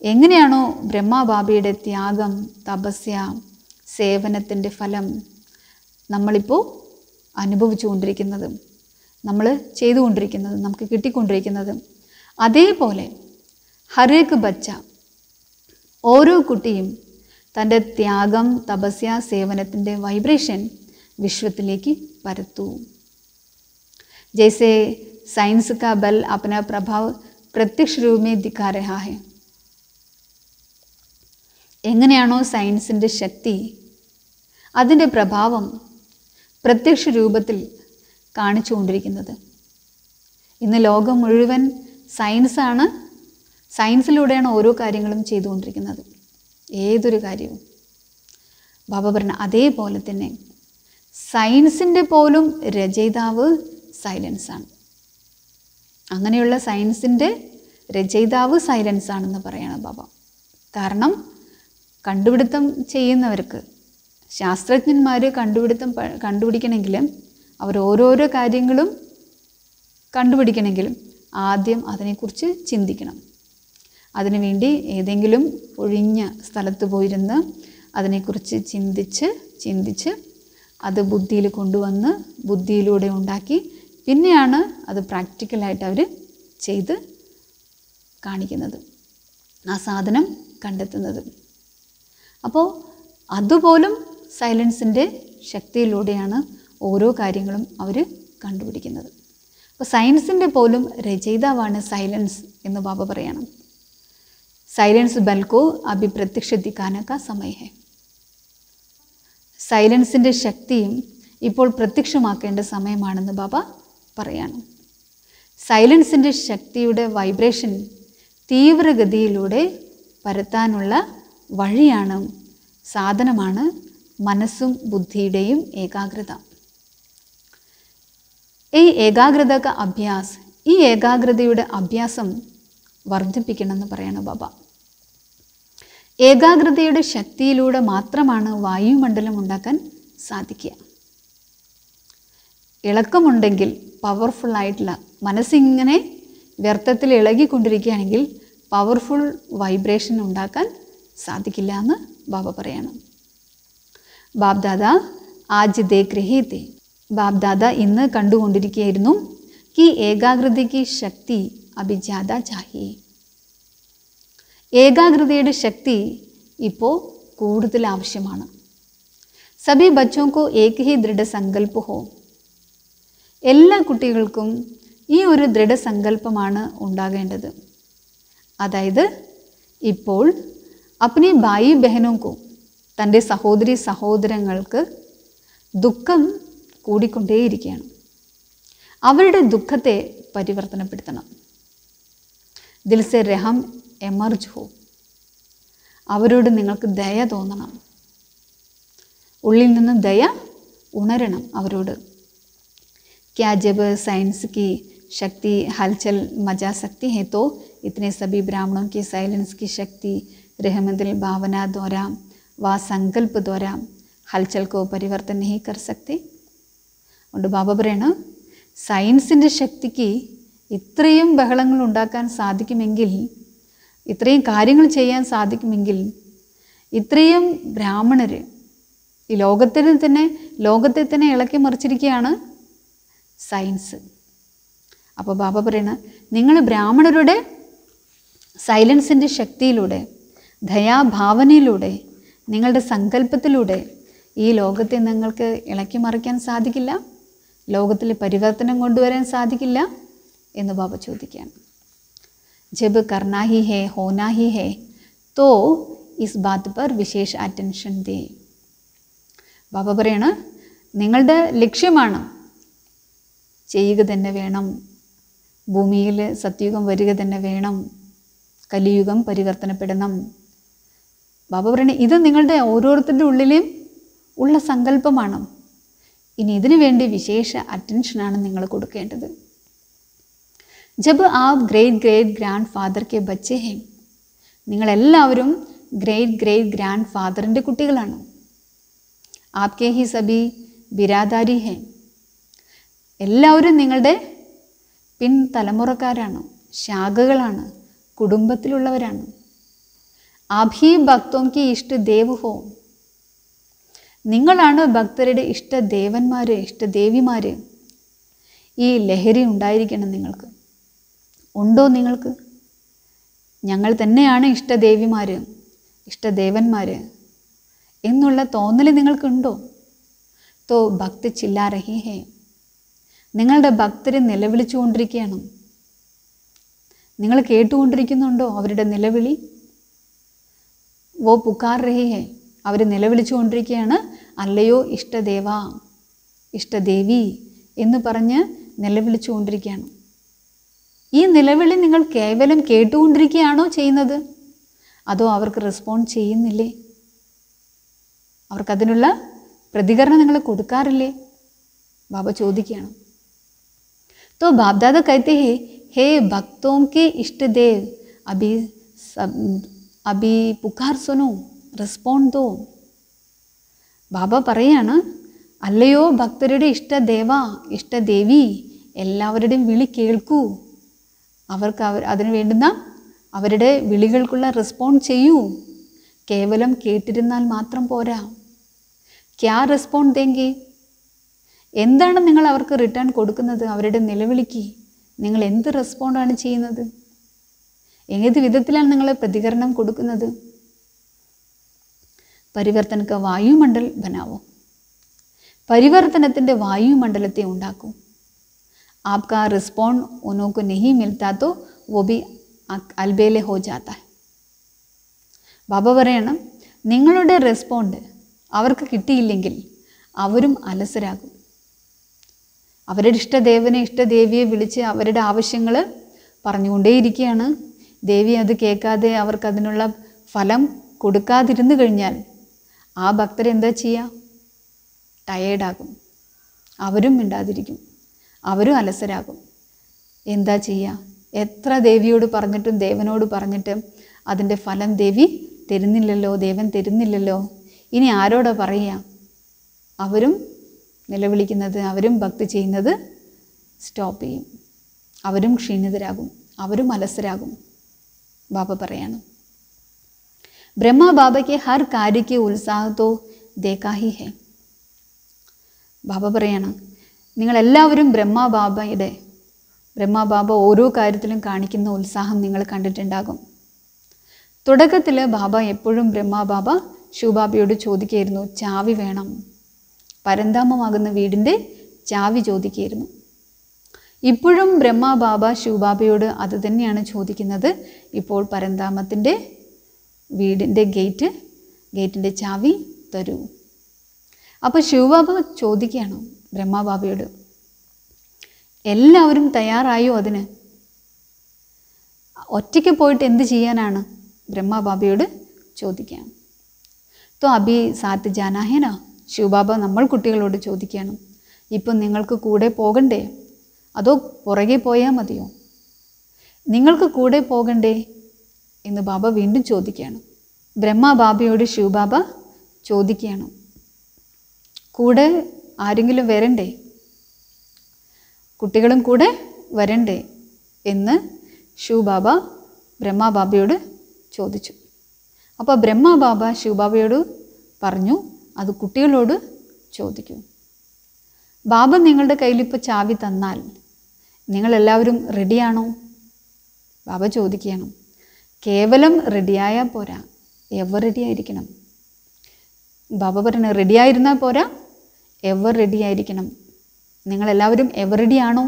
എങ്ങനെയാണോ ബ്രഹ്മ ബാബയുടെ ത്യാഗം, തപസ്യ, സേവനത്തിൻ്റെ ഫലം നമ്മളിപ്പോൾ അനുഭവിച്ചുകൊണ്ടിരിക്കുന്നത്, നമ്മൾ ചെയ്തുകൊണ്ടിരിക്കുന്നത്, നമുക്ക് കിട്ടിക്കൊണ്ടിരിക്കുന്നത്, അതേപോലെ ഹരേക്ക് ബച്ച, ഓരോ കുട്ടിയും തൻ്റെ ത്യാഗം, തപസ്യ, സേവനത്തിൻ്റെ വൈബ്രേഷൻ വിശ്വത്തിലേക്ക് പരത്തു. जैसे साइंस का बल अपना प्रभाव प्रत्यक्ष रूप में दिखा रहा है. എങ്ങനെയാണോ സയൻസിൻ്റെ ശക്തി അതിൻ്റെ പ്രഭാവം പ്രത്യക്ഷ രൂപത്തിൽ കാണിച്ചുകൊണ്ടിരിക്കുന്നത്. ഇന്ന് ലോകം മുഴുവൻ സയൻസാണ്, സയൻസിലൂടെയാണ് ഓരോ കാര്യങ്ങളും ചെയ്തുകൊണ്ടിരിക്കുന്നത്, ഏതൊരു കാര്യവും. ബാബ പറഞ്ഞ അതേപോലെ തന്നെ സയൻസിൻ്റെ പോലും രചയിതാവ് സൈലൻസാണ്. അങ്ങനെയുള്ള സയൻസിൻ്റെ രചയിതാവ് സൈലൻസാണെന്ന് പറയണം ബാബ. കാരണം കണ്ടുപിടുത്തം ചെയ്യുന്നവർക്ക്, ശാസ്ത്രജ്ഞന്മാർ കണ്ടുപിടിക്കണമെങ്കിൽ, അവർ ഓരോരോ കാര്യങ്ങളും കണ്ടുപിടിക്കണമെങ്കിലും ആദ്യം അതിനെക്കുറിച്ച് ചിന്തിക്കണം. അതിനുവേണ്ടി ഏതെങ്കിലും ഒഴിഞ്ഞ സ്ഥലത്ത് പോയിരുന്ന് അതിനെക്കുറിച്ച് ചിന്തിച്ച് അത് ബുദ്ധിയിൽ കൊണ്ടുവന്ന് ബുദ്ധിയിലൂടെ ഉണ്ടാക്കി പിന്നെയാണ് അത് പ്രാക്ടിക്കലായിട്ട് അവർ ചെയ്ത് കാണിക്കുന്നത്, ആ സാധനം കണ്ടെത്തുന്നത്. അപ്പോൾ അതുപോലും സൈലൻസിൻ്റെ ശക്തിയിലൂടെയാണ് ഓരോ കാര്യങ്ങളും അവർ കണ്ടുപിടിക്കുന്നത്. അപ്പോൾ സയൻസിൻ്റെ പോലും രചയിതാവാണ് സൈലൻസ് എന്ന് ബാബ പറയണം. സൈലൻസ് ബൽക്കോ അഭി പ്രത്യക്ഷ ദിക്കാനക സമയ ഹെ. സൈലൻസിൻ്റെ ശക്തിയും ഇപ്പോൾ പ്രത്യക്ഷമാക്കേണ്ട സമയമാണെന്ന് ബാബ പറയാണ്. സൈലൻസിൻ്റെ ശക്തിയുടെ വൈബ്രേഷൻ തീവ്രഗതിയിലൂടെ പരത്താനുള്ള വഴിയാണ്, സാധനമാണ് മനസ്സും ബുദ്ധിയുടെയും ഏകാഗ്രത. ഈ ഏകാഗ്രത അഭ്യാസ്, ഈ ഏകാഗ്രതയുടെ അഭ്യാസം വർദ്ധിപ്പിക്കണമെന്ന് പറയണം ബാബ. ഏകാഗ്രതയുടെ ശക്തിയിലൂടെ മാത്രമാണ് വായുമണ്ഡലം ഉണ്ടാക്കാൻ സാധിക്കുക. ഇളക്കമുണ്ടെങ്കിൽ, പവർഫുള്ളായിട്ടുള്ള മനസ്സിങ്ങനെ വ്യർത്ഥത്തിൽ ഇളകിക്കൊണ്ടിരിക്കുകയാണെങ്കിൽ പവർഫുൾ വൈബ്രേഷൻ ഉണ്ടാക്കാൻ സാധിക്കില്ല എന്ന് ബാബ പറയണം. ബാബ്ദാദ ആജ് ദേഖ് രഹേ തെ, ബാബ്ദാദ ഇന്ന് കണ്ടുകൊണ്ടിരിക്കുകയായിരുന്നു कि ഏകാഗ്രതയ്ക്ക് ശക്തി അഭി ജ്യാദ ചാഹിയേ. ഏകാഗ്രതയുടെ ശക്തി ഇപ്പോൾ കൂടുതൽ ആവശ്യമാണ്. സഭി ബച്ചോं को एक ही दृढ़ संकल्प हो. എല്ലാ കുട്ടികൾക്കും ഈ ഒരു ദൃഢസങ്കല്പമാണ് ഉണ്ടാകേണ്ടത്. അതായത് ഇപ്പോൾ അപ്നി ഭായി ബഹനോं को, തൻ്റെ സഹോദരി സഹോദരങ്ങൾക്ക് ദുഃഖം കൂടിക്കൊണ്ടേയിരിക്കുകയാണ്. അവരുടെ ദുഃഖത്തെ പരിവർത്തനപ്പെടുത്തണം. ദിൽ സെ രഹം എമർജ് ഹോ. അവരോട് നിങ്ങൾക്ക് ദയ തോന്നണം. ഉള്ളിൽ നിന്ന് ദയ ഉണരണം അവരോട്. क्या जब साइंस की शक्ति हलचल मचा सकती है तो इतने सभी ब्राह्मणों की साइलेंस की शक्ति रहमदिल भावना द्वारा व संकल्प द्वारा हलचल को परिवर्तन नहीं कर सकते. അതുകൊണ്ട് ബാബ പറയണ സയൻസിൻ്റെ ശക്തിക്ക് ഇത്രയും ബഹളങ്ങൾ ഉണ്ടാക്കാൻ സാധിക്കുമെങ്കിൽ, ഇത്രയും കാര്യങ്ങൾ ചെയ്യാൻ സാധിക്കുമെങ്കിൽ, ഇത്രയും ബ്രാഹ്മണർ ഈ ലോകത്തെ തന്നെ ഇളക്കി മറിച്ചിരിക്കുകയാണ് സയൻസ്. അപ്പോൾ ബാബ പറയണ നിങ്ങൾ ബ്രാഹ്മണരുടെ സൈലൻസിൻ്റെ ശക്തിയിലൂടെ, ദയാഭാവനയിലൂടെ, നിങ്ങളുടെ സങ്കല്പത്തിലൂടെ ഈ ലോകത്തെ നിങ്ങൾക്ക് ഇളക്കി മറിക്കാൻ സാധിക്കില്ല, ലോകത്തിൽ പരിവർത്തനം കൊണ്ടുവരാൻ സാധിക്കില്ല എന്ന് ബാബ ചോദിക്കുകയാണ്. ജബ് കർണാ ഹി ഹേ ഹോനാ ഹി ഹേ തോ ഇസ് ബാത് പർ വിശേഷ അറ്റൻഷൻ ദേ. ബാബ പറയണ നിങ്ങളുടെ ലക്ഷ്യമാണ്, ചെയ്യുക തന്നെ വേണം, ഭൂമിയിൽ സത്യുഗം വരിക തന്നെ വേണം, കലിയുഗം പരിവർത്തനപ്പെടണം. ബാബ പറയണ ഇത് നിങ്ങളുടെ ഓരോരുത്തരുടെ ഉള്ളിലും ഉള്ള സങ്കല്പമാണ്. ഇനി ഇതിനു വേണ്ടി വിശേഷ അറ്റൻഷനാണ് നിങ്ങൾ കൊടുക്കേണ്ടത്. ജബ് ആപ് ഗ്രേറ്റ് ഗ്രേറ്റ് ഗ്രാൻഡ് ഫാദർ കെ ബച്ചെ ഹേ. നിങ്ങളെല്ലാവരും ഗ്രേറ്റ് ഗ്രേറ്റ് ഗ്രാൻഡ് ഫാദറിൻ്റെ കുട്ടികളാണ്. ആപ്കെ ഹി സബി ബിരാദാരി ഹേ. എല്ലാവരും നിങ്ങളുടെ പിൻതലമുറക്കാരാണ്, ശാഖകളാണ്, കുടുംബത്തിലുള്ളവരാണ്. ആപ് ഹി ഭക്തോം കി ഇഷ്ട ദേവ് ഹോ. നിങ്ങളാണ് ഭക്തരുടെ ഇഷ്ടദേവന്മാർ, ഇഷ്ടദേവിമാർ. ഈ ലഹരി ഉണ്ടായിരിക്കണം നിങ്ങൾക്ക്. ഉണ്ടോ നിങ്ങൾക്ക്? ഞങ്ങൾ തന്നെയാണ് ഇഷ്ടദേവിമാർ, ഇഷ്ടദേവന്മാർ എന്നുള്ള തോന്നൽ നിങ്ങൾക്കുണ്ടോ? തോ ഭക്തി ചില്ലാ രഹി ഹേ. നിങ്ങളുടെ ഭക്തരെ നിലവിളിച്ചുകൊണ്ടിരിക്കുകയാണ്. നിങ്ങൾ കേട്ടുകൊണ്ടിരിക്കുന്നുണ്ടോ അവരുടെ നിലവിളി? വോ പുക്കാർ രഹി ഹേ. അവർ നിലവിളിച്ചുകൊണ്ടിരിക്കുകയാണ്, അല്ലയോ ഇഷ്ടദേവ, ഇഷ്ടദേവി എന്ന് പറഞ്ഞ് നിലവിളിച്ചുകൊണ്ടിരിക്കുകയാണ്. ഈ നിലവിളി നിങ്ങൾ കേവലം കേട്ടുകൊണ്ടിരിക്കുകയാണോ ചെയ്യുന്നത്? അതോ അവർക്ക് റെസ്പോണ്ട് ചെയ്യുന്നില്ലേ? അവർക്കതിനുള്ള പ്രതികരണം നിങ്ങൾ കൊടുക്കാറില്ലേ? ബാബ ചോദിക്കുകയാണ്. तो बाप दादा कहते हैं, हे भक्तों के इष्ट देव, अभी पुकार सुनो, റെസ്പോണ്ട് ദോ. ബാബ പറയാണ്, അല്ലയോ ഭക്തരുടെ ഇഷ്ടദേവ, ഇഷ്ടദേവി, എല്ലാവരുടെയും വിളി കേൾക്കൂ. അവർക്ക് അതിന് വേണ്ടുന്ന അവരുടെ വിളികൾക്കുള്ള റെസ്പോണ്ട് ചെയ്യൂ. കേവലം കേട്ടിരുന്നാൽ മാത്രം പോരാ. ക്യാ റെസ്പോണ്ട് ദേങ്കി. എന്താണ് നിങ്ങൾ അവർക്ക് റിട്ടേൺ കൊടുക്കുന്നത്? അവരുടെ നിലവിളിക്ക് നിങ്ങൾ എന്ത് റെസ്പോണ്ടാണ് ചെയ്യുന്നത്? ഏത് വിധത്തിലാണ് നിങ്ങൾ പ്രതികരണം കൊടുക്കുന്നത്? പരിവർത്തന का വായുമണ്ഡൽ बनाओ. പരിവർത്തനത്തിൻ്റെ വായുമണ്ഡലത്തെ ഉണ്ടാക്കൂ. आपका रिस्पॉन्ड उन्हों को नहीं मिलता तो वो भी अलबेले हो जाता है. ബാബ പറയണം, നിങ്ങളുടെ റെസ്പോണ്ട് അവർക്ക് കിട്ടിയില്ലെങ്കിൽ അവരും അലസരാകും. അവരുടെ ഇഷ്ടദേവനെ ഇഷ്ടദേവിയെ വിളിച്ച് അവരുടെ ആവശ്യങ്ങൾ പറഞ്ഞുകൊണ്ടേയിരിക്കുകയാണ്. ദേവി അത് കേൾക്കാതെ അവർക്കതിനുള്ള ഫലം കൊടുക്കാതിരുന്നു കഴിഞ്ഞാൽ ആ ഭക്തരെന്താ ചെയ്യുക? ടയേർഡാകും. അവരും മിണ്ടാതിരിക്കും, അവരും അലസരാകും. എന്താ ചെയ്യുക? എത്ര ദേവിയോട് പറഞ്ഞിട്ടും ദേവനോട് പറഞ്ഞിട്ടും അതിൻ്റെ ഫലം ദേവി തരുന്നില്ലല്ലോ, ദേവൻ തരുന്നില്ലല്ലോ. ഇനി ആരോടാ പറയുക? അവരും നിലവിളിക്കുന്നത്, അവരും ഭക്തി ചെയ്യുന്നത് സ്റ്റോപ്പ് ചെയ്യും. അവരും ക്ഷീണിതരാകും, അവരും അലസരാകും. ബാബ പറയാണ്, ब्रह्मा बाबा के हर कार्य के उत्साह तो देखा ही है. ബാബ പറയാണ്, നിങ്ങളെല്ലാവരും ബ്രഹ്മ ബാബ ഓരോ കാര്യത്തിലും കാണിക്കുന്ന ഉത്സാഹം നിങ്ങൾ കണ്ടിട്ടുണ്ടാകും. തുടക്കത്തിൽ ബാബ എപ്പോഴും ബ്രഹ്മ ബാബ ശിവബാബയോട് ചോദിക്കുകയായിരുന്നു, ചാവി വേണം. പരന്താമമാകുന്ന വീടിൻ്റെ ചാവി ചോദിക്കുകയായിരുന്നു. ഇപ്പോഴും ബ്രഹ്മ ബാബ ശിവബാബയോട് അത് തന്നെയാണ് ചോദിക്കുന്നത്. ഇപ്പോൾ പരന്താമത്തിൻ്റെ വീടിൻ്റെ ഗേറ്റിൻ്റെ ചാവി തരൂ. അപ്പോൾ ശിവബാബ ചോദിക്കുകയാണ്, ബ്രഹ്മാബാബയോട്. എല്ലാവരും തയ്യാറായോ അതിന്? ഒറ്റയ്ക്ക് പോയിട്ട് എന്ത് ചെയ്യാനാണ്? ബ്രഹ്മാബാബയോട് ചോദിക്കുകയാണ്. തോ അഭി സാത്ത് ജാനാ ഹേ നാ, ശിവബാബ നമ്മൾ കുട്ടികളോട് ചോദിക്കുകയാണ്, ഇപ്പം നിങ്ങൾക്ക് കൂടെ പോകണ്ടേ അതോ പുറകെ പോയാൽ മതിയോ? നിങ്ങൾക്ക് കൂടെ പോകണ്ടേ എന്ന് ബാബ വീണ്ടും ചോദിക്കുകയാണ്. ബ്രഹ്മാബാബയോട് ശിവബാബ ചോദിക്കുകയാണ്, കൂടെ ആരെങ്കിലും വരണ്ടേ, കുട്ടികളും കൂടെ വരണ്ടേ എന്ന് ശിവബാബ ബ്രഹ്മാബാബയോട് ചോദിച്ചു. അപ്പോൾ ബ്രഹ്മാബാബ ശിവബാബയോട് പറഞ്ഞു, അത് കുട്ടികളോട് ചോദിക്കൂ. ബാബ നിങ്ങളുടെ കയ്യിലിപ്പോൾ ചാവി തന്നാൽ നിങ്ങളെല്ലാവരും റെഡിയാണോ? ബാബ ചോദിക്കുകയാണ്. കേവലം റെഡിയായാൽ പോരാ, എവർ റെഡിയായിരിക്കണം. ബാബ പറഞ്ഞ റെഡിയായിരുന്നാൽ പോരാ, എവർ റെഡിയായിരിക്കണം. നിങ്ങളെല്ലാവരും എവർ റെഡിയാണോ?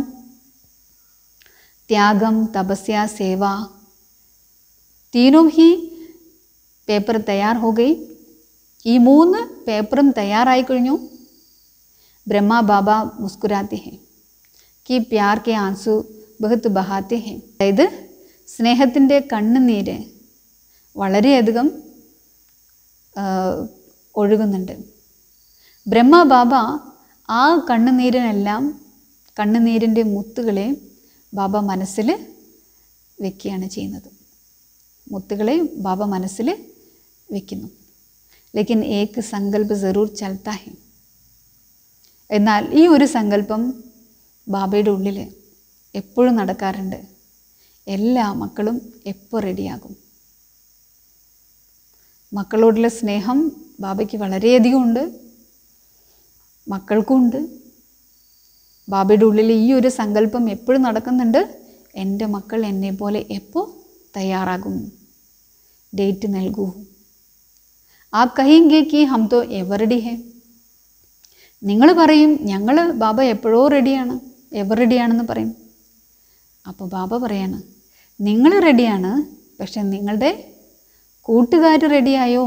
त्यागम, तपस्या, सेवा, तीनों ही पेपर तैयार हो गई. ഈ 3 പേപ്പറും തയ്യാറായി കഴിഞ്ഞു. ബ്രഹ്മാ ബാബ മുസ്കുരാते हैं कि प्यार के आंसू बहुत बहाते हैं. അതായത് സ്നേഹത്തിൻ്റെ കണ്ണുനീര് വളരെയധികം ഒഴുകുന്നുണ്ട്. ബ്രഹ്മാ ബാബ ആ കണ്ണുനീരിൻ്റെ മുത്തുകളെ ബാബ മനസ്സിൽ വെക്കുകയാണ് ചെയ്യുന്നത്. മുത്തുകളെ ബാബ മനസ്സിൽ വെക്കുന്നു. ലേക്കിൻ ഏക് സങ്കല്പ് ജറൂർ ചൽത്താ ഹെ. എന്നാൽ ഈ ഒരു സങ്കല്പം ബാബയുടെ ഉള്ളിൽ എപ്പോഴും നടക്കാറുണ്ട്. എല്ലാ മക്കളും എപ്പോൾ റെഡിയാകും? മക്കളോടുള്ള സ്നേഹം ബാബയ്ക്ക് വളരെയധികം ഉണ്ട്, മക്കൾക്കും ഉണ്ട്. ബാബയുടെ ഉള്ളിൽ ഈ ഒരു സങ്കല്പം എപ്പോഴും നടക്കുന്നുണ്ട്, എൻ്റെ മക്കൾ എന്നെ പോലെ എപ്പോൾ തയ്യാറാകും? ഡേറ്റ് നൽകൂ. ആപ് കഹേംഗെ കി ഹം തോ എവർ റെഡി ഹെ. നിങ്ങൾ പറയും ഞങ്ങൾ ബാബ എപ്പോഴോ റെഡിയാണ്, എവർ റെഡിയാണെന്ന് പറയും. അപ്പോൾ ബാബ പറയാണ്, നിങ്ങൾ റെഡിയാണ്, പക്ഷെ നിങ്ങളുടെ കൂട്ടുകാർ റെഡിയായോ?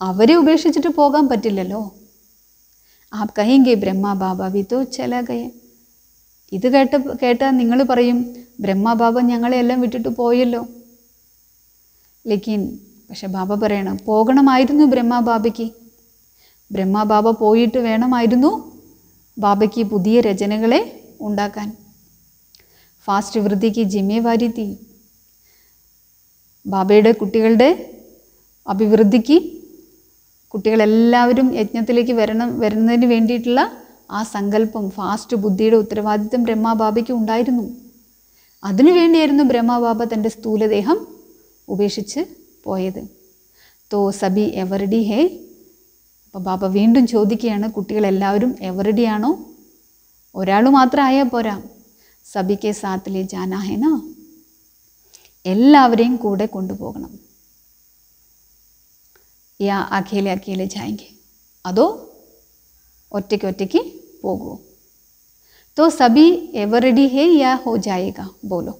അവരെ ഉപേക്ഷിച്ചിട്ട് പോകാൻ പറ്റില്ലല്ലോ. ആപ് കഹേംഗെ ബ്രഹ്മാ ബാബ വി തോ ചലാ ഗയ. ഇത് കേട്ടാൽ നിങ്ങൾ പറയും ബ്രഹ്മാ ബാബ ഞങ്ങളെല്ലാം വിട്ടിട്ട് പോയല്ലോ. ലേക്കിൻ പക്ഷെ ബാബ പറയണം, പോകണമായിരുന്നു ബ്രഹ്മാ ബാബയ്ക്ക്. ബ്രഹ്മാ ബാബ പോയിട്ട് വേണമായിരുന്നു ബാബയ്ക്ക് പുതിയ രചനകളെ ഉണ്ടാക്കാൻ. ഫാസ്റ്റ് വൃദ്ധിക്ക് ജിമ്മേവാരി തീ. ബാബയുടെ കുട്ടികളുടെ അഭിവൃദ്ധിക്ക് കുട്ടികളെല്ലാവരും യജ്ഞത്തിലേക്ക് വരുന്നതിന് വേണ്ടിയിട്ടുള്ള ആ സങ്കല്പം, ഫാസ്റ്റ് ബുദ്ധിയുടെ ഉത്തരവാദിത്വം ബ്രഹ്മാ ബാബയ്ക്ക് ഉണ്ടായിരുന്നു. അതിനുവേണ്ടിയായിരുന്നു ബ്രഹ്മാ ബാബ തൻ്റെ സ്ഥൂലദേഹം ഉപേക്ഷിച്ച് പോയത്. തോ സബി എവറഡി ഹേ. അപ്പോൾ ബാബ വീണ്ടും ചോദിക്കുകയാണ്, കുട്ടികളെല്ലാവരും എവറഡിയാണോ? ഒരാൾ മാത്രം ആയാൽ പോരാ, സബിക്കെ സാത്തിലെ ജാനാ ഹേ നാ. എല്ലാവരെയും കൂടെ കൊണ്ടുപോകണം. യാ അഖേലെ അഖേലെ ജായെങ്കെ, അതോ ഒറ്റയ്ക്ക് പോകുമോ? തോ സബി എവറഡി ഹേ യാ ഹോ ജായേഗ ബോലോ.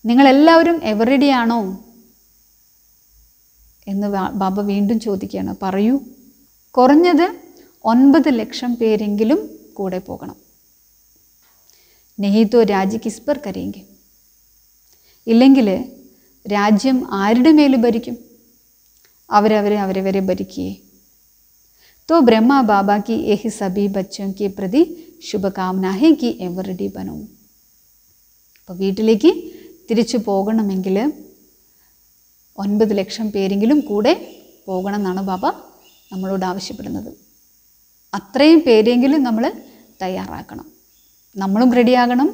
നിങ്ങളെല്ലാവരും എവറഡിയാണോ എന്ന് ബാബ വീണ്ടും ചോദിക്കുകയാണ്. പറയൂ. കുറഞ്ഞത് 9 ലക്ഷം പേരെങ്കിലും കൂടെ പോകണം. നെഹി തോ രാജ്യ കിസ് പർ കരേങ്കെ. ഇല്ലെങ്കിൽ രാജ്യം ആരുടെ മേൽ ഭരിക്കും? അവരവരെ ഭരിക്കുകയെ. तो ब्रह्मा बाबा की यही सभी बच्चों के प्रति शुभकामना है कि एवरडी बनो. അപ്പോൾ വീട്ടിലേക്ക് തിരിച്ചു പോകണമെങ്കിൽ 9 ലക്ഷം പേരെങ്കിലും കൂടെ പോകണം എന്നാണ് ബാബ നമ്മളോട് ആവശ്യപ്പെടുന്നത്. അത്രയും പേരെങ്കിലും നമ്മൾ തയ്യാറാക്കണം. നമ്മളും റെഡിയാകണം,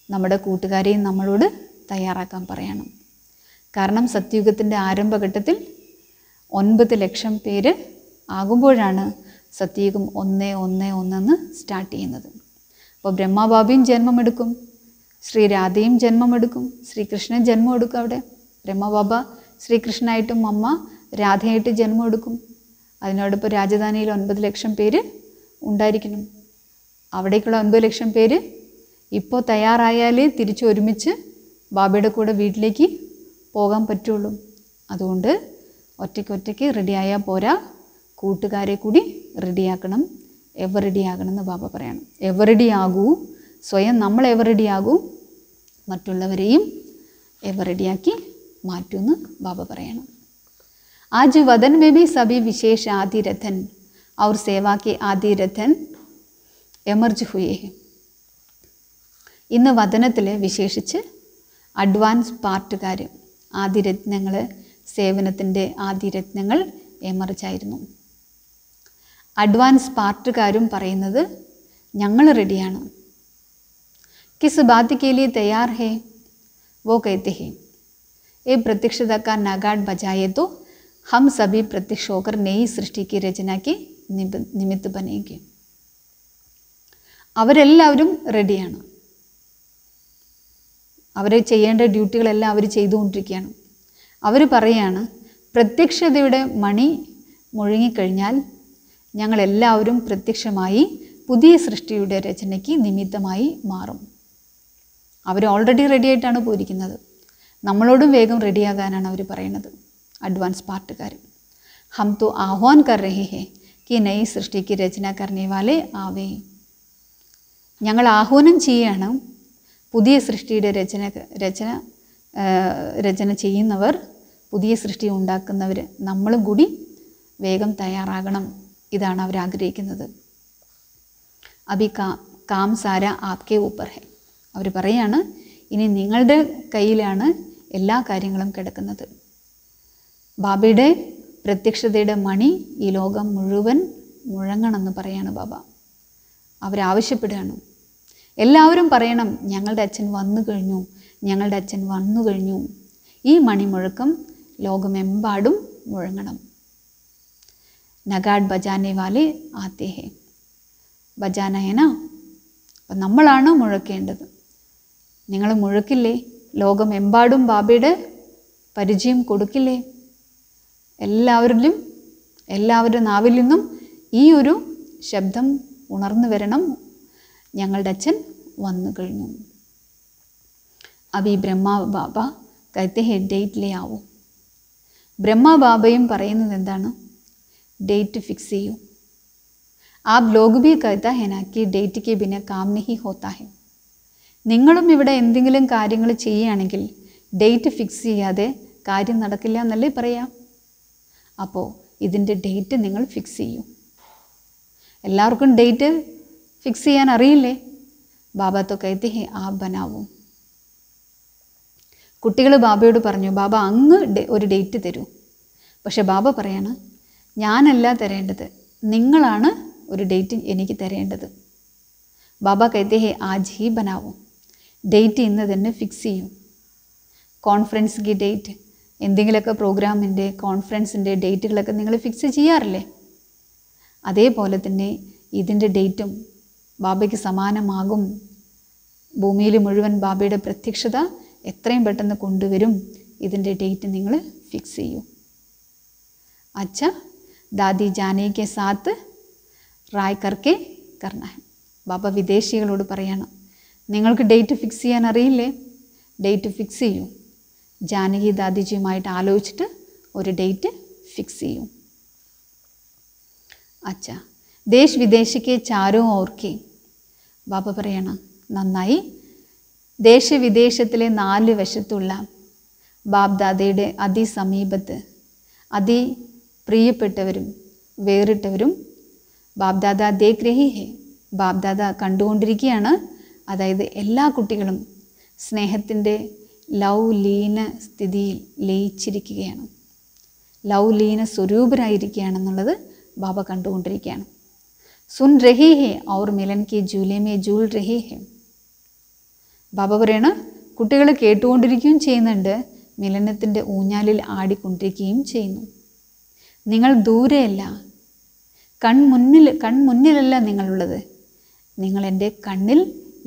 നമ്മുടെ കൂട്ടുകാരെയും നമ്മളോട് തയ്യാറാക്കാൻ പറയണം. കാരണം സത്യയുഗത്തിൻ്റെ ആരംഭഘട്ടത്തിൽ 9 ലക്ഷം പേര് ആകുമ്പോഴാണ് സത്യയുഗം 111 സ്റ്റാർട്ട് ചെയ്യുന്നത്. അപ്പോൾ ബ്രഹ്മാബാബയും ജന്മമെടുക്കും, ശ്രീരാധയും ജന്മമെടുക്കും, ശ്രീകൃഷ്ണൻ ജന്മം എടുക്കും. അവിടെ ബ്രഹ്മബാബ ശ്രീകൃഷ്ണനായിട്ടും അമ്മ രാധയായിട്ട് ജന്മം എടുക്കും. അതിനോടൊപ്പം രാജധാനിയിൽ 9 ലക്ഷം പേര് ഉണ്ടായിരിക്കണം. അവിടേക്കുള്ള 9 ലക്ഷം പേര് ഇപ്പോൾ തയ്യാറായാലേ തിരിച്ച് ഒരുമിച്ച് ബാബയുടെ കൂടെ വീട്ടിലേക്ക് പോകാൻ പറ്റുള്ളൂ. അതുകൊണ്ട് ഒറ്റയ്ക്ക് റെഡിയായാൽ പോരാ, കൂട്ടുകാരെ കൂടി റെഡിയാക്കണം. എവർ റെഡി ആകണമെന്ന് ബാബ പറയണം. എവർ റെഡി ആകൂ, സ്വയം നമ്മൾ എവർ റെഡി ആകൂ, മറ്റുള്ളവരെയും എവർ റെഡിയാക്കി മാറ്റുമെന്ന് ബാബ പറയണം. ആജ് വദൻ में भी सभी विशेष आदि रतन और सेवा के आदि रतन എമർജ് ഹുയേ ഹെ. ഇന്ന് വദനത്തിൽ വിശേഷിച്ച് അഡ്വാൻസ് പാർട്ടുകാർ, ആദിരത്നങ്ങൾ, സേവനത്തിൻ്റെ ആദിരത്നങ്ങൾ എമർജായിരുന്നു. അഡ്വാൻസ് പാർട്ടുകാരും പറയുന്നത് ഞങ്ങൾ റെഡിയാണ്. കിസ് ബാത് കെ ലിയെ തയ്യാർ ഹേ वो कहते हैं ये प्रत्यक्षता का नगाड़ बजाए तो हम सभी प्रत्यक्ष होकर नई सृष्टि की रचना के निमित्त बनेंगे. അവരെല്ലാവരും റെഡിയാണ്. അവർ ചെയ്യേണ്ട ഡ്യൂട്ടികളെല്ലാം അവർ ചെയ്തുകൊണ്ടിരിക്കുകയാണ്. അവർ പറയാണ് പ്രത്യക്ഷതയുടെ മണി മുഴങ്ങിക്കഴിഞ്ഞാൽ ഞങ്ങളെല്ലാവരും പ്രത്യക്ഷമായി പുതിയ സൃഷ്ടിയുടെ രചനയ്ക്ക് നിമിത്തമായി മാറും. അവർ ഓൾറെഡി റെഡി ആയിട്ടാണ് പോയിരിക്കുന്നത്. നമ്മളോടും വേഗം റെഡിയാകാനാണ് അവർ പറയുന്നത്, അഡ്വാൻസ് പാർട്ടുകാർ. ഹം തോ ആഹ്വാൻ കർ രഹേ ഹേ കി നയി സൃഷ്ടിക്ക് രചന കർണേ വാലെ ആവേ. ഞങ്ങൾ ആഹ്വാനം ചെയ്യാണ് പുതിയ സൃഷ്ടിയുടെ രചന ചെയ്യുന്നവർ, പുതിയ സൃഷ്ടി ഉണ്ടാക്കുന്നവർ, നമ്മളും കൂടി വേഗം തയ്യാറാകണം. ഇതാണ് അവർ ആഗ്രഹിക്കുന്നത്. അഭി കാം സാര ആപ്കെ ഊപ്പർ ഹെ. അവർ പറയാണ് ഇനി നിങ്ങളുടെ കയ്യിലാണ് എല്ലാ കാര്യങ്ങളും കിടക്കുന്നത്. ബാബയുടെ പ്രത്യക്ഷതയുടെ മണി ഈ ലോകം മുഴുവൻ മുഴങ്ങണമെന്ന് പറയാണ് ബാബ. അവരാവശ്യപ്പെടുകയാണ്. എല്ലാവരും പറയണം ഞങ്ങളുടെ അച്ഛൻ വന്നു കഴിഞ്ഞു, ഞങ്ങളുടെ അച്ഛൻ വന്നു കഴിഞ്ഞു. ഈ മണിമുഴക്കം ലോകമെമ്പാടും മുഴങ്ങണം. നഗാഡ് ബജാനെ വാലെ ആത്തേ ഹേ. ബജാന ഹേന. അപ്പം നമ്മളാണ് മുഴക്കേണ്ടത്. നിങ്ങൾ മുഴക്കില്ലേ? ലോകമെമ്പാടും ബാബയുടെ പരിചയം കൊടുക്കില്ലേ? എല്ലാവരുടെ നാവിൽ നിന്നും ഈ ഒരു ശബ്ദം ഉണർന്നു വരണം, ഞങ്ങളുടെ അച്ഛൻ വന്നു കഴിഞ്ഞു. അഭി ബ്രഹ്മ ബാബ കഹത്തെ ഹെ ഡേറ്റ് ലേ ആവോ. ബ്രഹ്മ ബാബയും പറയുന്നത് എന്താണ്? ഡേറ്റ് ഫിക്സ് ചെയ്യൂ. ആപ് ലോഗ് ഭി കഹതാ ഹെ നാ കി ഡേറ്റ് കെ ബിന കാം നഹി ഹോത്താ ഹെ. നിങ്ങളും ഇവിടെ എന്തെങ്കിലും കാര്യങ്ങൾ ചെയ്യുകയാണെങ്കിൽ ഡേറ്റ് ഫിക്സ് ചെയ്യാതെ കാര്യം നടക്കില്ല എന്നല്ലേ പറയാം. അപ്പോൾ ഇതിൻ്റെ ഡേറ്റ് നിങ്ങൾ ഫിക്സ് ചെയ്യൂ. എല്ലാവർക്കും ഡേറ്റ് ഫിക്സ് ചെയ്യാൻ അറിയില്ലേ? ബാബ തോ കഹത്തെ ഹേ ആപ് ബനാവോ. കുട്ടികൾ ബാബയോട് പറഞ്ഞു, ബാബ അങ്ങ് ഒരു ഡേറ്റ് തരൂ. പക്ഷെ ബാബ പറയാണ് ഞാനല്ല തരേണ്ടത്, നിങ്ങളാണ് ഒരു ഡേറ്റ് എനിക്ക് തരേണ്ടത്. ബാബ കഹത്തെ ഹേ ആജ് ഹി ബനാവോ. ഡേറ്റ് ഇന്ന് തന്നെ ഫിക്സ് ചെയ്യും. കോൺഫറൻസ് ഡേറ്റ്, എന്തെങ്കിലുമൊക്കെ പ്രോഗ്രാമിൻ്റെ കോൺഫറൻസിൻ്റെ ഡേറ്റുകളൊക്കെ നിങ്ങൾ ഫിക്സ് ചെയ്യാറില്ലേ? അതേപോലെ തന്നെ ഇതിൻ്റെ ഡേറ്റും ബാബയ്ക്ക് സമാനമാകും. ഭൂമിയിൽ മുഴുവൻ ബാബയുടെ പ്രത്യക്ഷത എത്രയും പെട്ടെന്ന് കൊണ്ടുവരും. ഇതിൻ്റെ ഡേറ്റ് നിങ്ങൾ ഫിക്സ് ചെയ്യൂ. അച്ഛ ദാദി ജാനേക്കെ സാത്ത് റായ് കർക്കെ കർണ ഹെ. ബാബ വിദേശികളോട് പറയണം, നിങ്ങൾക്ക് ഡേറ്റ് ഫിക്സ് ചെയ്യാൻ അറിയില്ലേ? ഡേറ്റ് ഫിക്സ് ചെയ്യൂ. ജാനകി ദാദിജിയുമായിട്ട് ആലോചിച്ചിട്ട് ഒരു ഡേറ്റ് ഫിക്സ് ചെയ്യൂ. അച്ഛാ ദേശ് വിദേശിക്ക് ചാരോ ഓർക്കെ. ബാബ പറയണം നന്നായി. ദേശവിദേശത്തിലെ 4 വശത്തുള്ള ബാബ്ദാദയുടെ അതിസമീപത്ത് പ്രിയപ്പെട്ടവരും വേറിട്ടവരും ബാബ്ദാദ ദേഖ് രഹി ഹെ. ബാബ്ദാദ കണ്ടുകൊണ്ടിരിക്കുകയാണ്. അതായത് എല്ലാ കുട്ടികളും സ്നേഹത്തിൻ്റെ ലൗലീന സ്ഥിതിയിൽ ലയിച്ചിരിക്കുകയാണ്, ലൗലീന സ്വരൂപരായിരിക്കുകയാണെന്നുള്ളത് ബാബ കണ്ടുകൊണ്ടിരിക്കുകയാണ്. സുൻ രഹി ഹെ ഔർ മിലൻ കെ ജൂലേ മേ ജൂൽ രഹി ഹെ. ബാബ പറയണ കുട്ടികൾ കേട്ടുകൊണ്ടിരിക്കുകയും ചെയ്യുന്നുണ്ട്, മിലനത്തിൻ്റെ ഊഞ്ഞാലിൽ ആടിക്കൊണ്ടിരിക്കുകയും ചെയ്യുന്നു. നിങ്ങൾ ദൂരെയല്ല, കൺമുന്നിലല്ല നിങ്ങളുള്ളത്, നിങ്ങൾ എൻ്റെ കണ്ണിൽ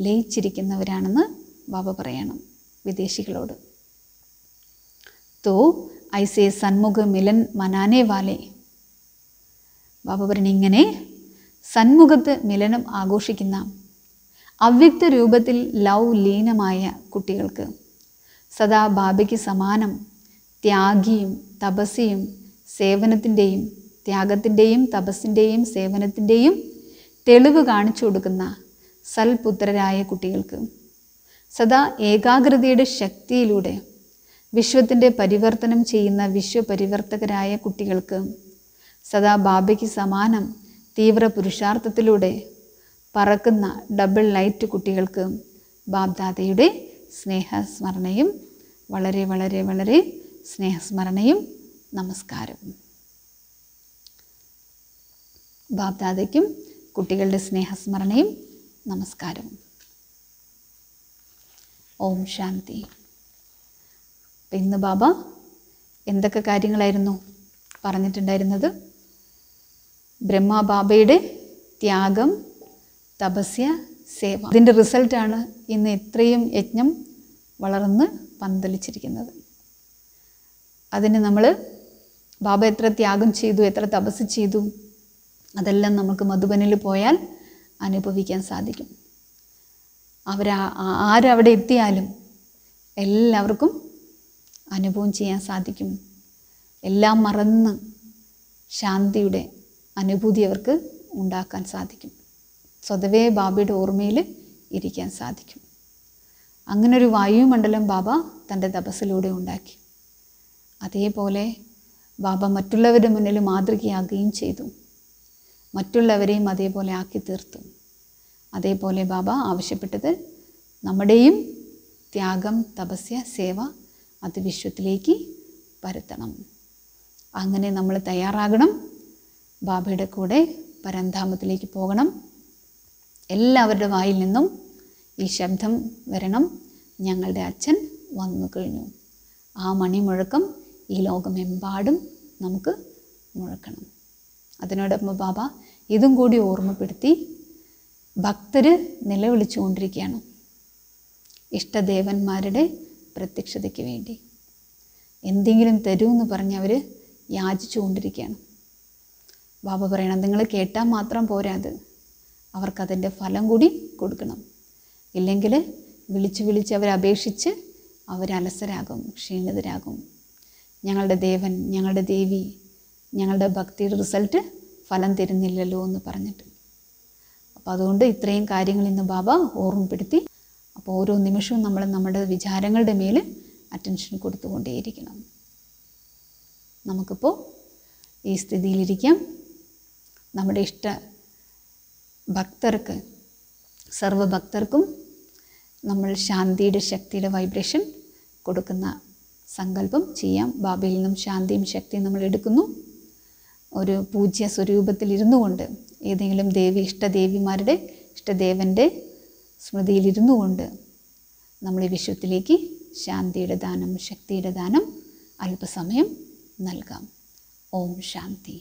ലയിച്ചിരിക്കുന്നവരാണെന്ന് ബാബ പറയണം വിദേശികളോട്. തോ ഐസേ സന്മുഖ മിലൻ മനാനെ വാലെ. ബാബ പറയണ ഇങ്ങനെ സന്മുഖത്ത് മിലനം ആഘോഷിക്കുന്ന അവ്യക്ത രൂപത്തിൽ ലീനമായ കുട്ടികൾക്ക് സദാ ബാബയ്ക്ക് സമാനം ത്യാഗിയും തപസ്സിയും സേവനത്തിൻ്റെയും ത്യാഗത്തിൻ്റെയും തപസ്സിൻ്റെയും സേവനത്തിൻ്റെയും തെളിവ് കാണിച്ചു കൊടുക്കുന്ന സൽപുത്രരായ കുട്ടികൾക്ക്, സദാ ഏകാഗ്രതയുടെ ശക്തിയിലൂടെ വിശ്വത്തിൻ്റെ പരിവർത്തനം ചെയ്യുന്ന വിശ്വപരിവർത്തകരായ കുട്ടികൾക്ക്, സദാ ബാബയ്ക്ക് സമാനം തീവ്ര പുരുഷാർത്ഥത്തിലൂടെ പറക്കുന്ന ഡബിൾ ലൈറ്റ് കുട്ടികൾക്ക് ബാബ്ദാദയുടെ സ്നേഹസ്മരണയും വളരെ വളരെ വളരെ സ്നേഹസ്മരണയും നമസ്കാരവും. ബാബ്ദാദയ്ക്കും കുട്ടികളുടെ സ്നേഹസ്മരണയും നമസ്കാരവും. ഓം ശാന്തി. ഇന്ന് ബാബ എന്തൊക്കെ കാര്യങ്ങളായിരുന്നു പറഞ്ഞിട്ടുണ്ടായിരുന്നത്? ബ്രഹ്മബാബയുടെ ത്യാഗം, തപസ്യ, സേവ. ഇതിൻ്റെ റിസൾട്ടാണ് ഇന്ന് ഇത്രയും യജ്ഞം വളർന്ന് പന്തലിച്ചിരിക്കുന്നത്. അതിന് നമ്മൾ ബാബ എത്ര ത്യാഗം ചെയ്തു, എത്ര തപസ് ചെയ്തു, അതെല്ലാം നമുക്ക് മധുബനിൽ പോയാൽ അനുഭവിക്കാൻ സാധിക്കും. ആരവിടെ എത്തിയാലും എല്ലാവർക്കും അനുഭവം ചെയ്യാൻ സാധിക്കും. എല്ലാം മറന്ന് ശാന്തിയുടെ അനുഭൂതി അവർക്ക് ഉണ്ടാക്കാൻ സാധിക്കും. സ്വതവേ ബാബയുടെ ഓർമ്മയിൽ ഇരിക്കാൻ സാധിക്കും. അങ്ങനൊരു വായുമണ്ഡലം ബാബ തൻ്റെ തപസ്സിലൂടെ ഉണ്ടാക്കി. അതേപോലെ ബാബ മറ്റുള്ളവരുടെ മുന്നിൽ മാതൃകയാകുകയും ചെയ്തു. മറ്റുള്ളവരെയും അതേപോലെ ആക്കി തീർത്തു. അതേപോലെ ബാബ ആവശ്യപ്പെട്ടത് നമ്മുടെയും ത്യാഗം, തപസ്യ, സേവ അത് വിശ്വത്തിലേക്ക് പരത്തണം. അങ്ങനെ നമ്മൾ തയ്യാറാകണം. ബാബയുടെ കൂടെ പരന്ധാമത്തിലേക്ക് പോകണം. എല്ലാവരുടെ വായിൽ നിന്നും ഈ ശബ്ദം വരണം, ഞങ്ങളുടെ അച്ഛൻ വന്നു കഴിഞ്ഞു. ആ മണിമുഴക്കം ഈ ലോകമെമ്പാടും നമുക്ക് മുഴക്കണം. അതിനോടൊപ്പം ബാബ ഇതും കൂടി ഓർമ്മപ്പെടുത്തി, ഭക്തർ നിലവിളിച്ചുകൊണ്ടിരിക്കുകയാണ് ഇഷ്ടദേവന്മാരുടെ പ്രത്യക്ഷതയ്ക്ക് വേണ്ടി. എന്തെങ്കിലും തരുമെന്ന് പറഞ്ഞ് അവർ യാചിച്ചുകൊണ്ടിരിക്കുകയാണ്. ബാബ പറയണം, നിങ്ങൾ കേട്ടാൽ മാത്രം പോരാത്, അവർക്കതിൻ്റെ ഫലം കൂടി കൊടുക്കണം. ഇല്ലെങ്കിൽ വിളിച്ച് വിളിച്ച് അവരപേക്ഷിച്ച് അവരലസരാകും, ക്ഷീണിതരാകും. ഞങ്ങളുടെ ദേവൻ, ഞങ്ങളുടെ ദേവി, ഞങ്ങളുടെ ഭക്തിയുടെ റിസൾട്ട് ഫലം തരുന്നില്ലല്ലോ എന്ന് പറഞ്ഞിട്ട്. അപ്പോൾ അതുകൊണ്ട് ഇത്രയും കാര്യങ്ങൾ ഇന്ന് ബാബ ഓർമ്മപ്പെടുത്തി. അപ്പോൾ ഓരോ നിമിഷവും നമ്മൾ നമ്മുടെ വിചാരങ്ങളുടെ മേൽ അറ്റൻഷൻ കൊടുത്തുകൊണ്ടേയിരിക്കണം. നമുക്കിപ്പോൾ ഈ സ്ഥിതിയിലിരിക്കാം. നമ്മുടെ ഇഷ്ട ഭക്തർക്ക്, സർവഭക്തർക്കും നമ്മൾ ശാന്തിയുടെ ശക്തിയുടെ വൈബ്രേഷൻ കൊടുക്കുന്ന സങ്കല്പം ചെയ്യാം. ബാബയിൽ നിന്നും ശാന്തിയും ശക്തിയും നമ്മൾ എടുക്കുന്നു. ഒരു പൂജ്യ സ്വരൂപത്തിലിരുന്നു കൊണ്ട് ഏതെങ്കിലും ഇഷ്ടദേവിമാരുടെ ഇഷ്ടദേവൻ്റെ സ്മൃതിയിലിരുന്നു കൊണ്ട് നമ്മൾ ഈ വിശ്വത്തിലേക്ക് ശാന്തിയുടെ ദാനം, ശക്തിയുടെ ദാനം അല്പസമയം നൽകാം. ഓം ശാന്തി.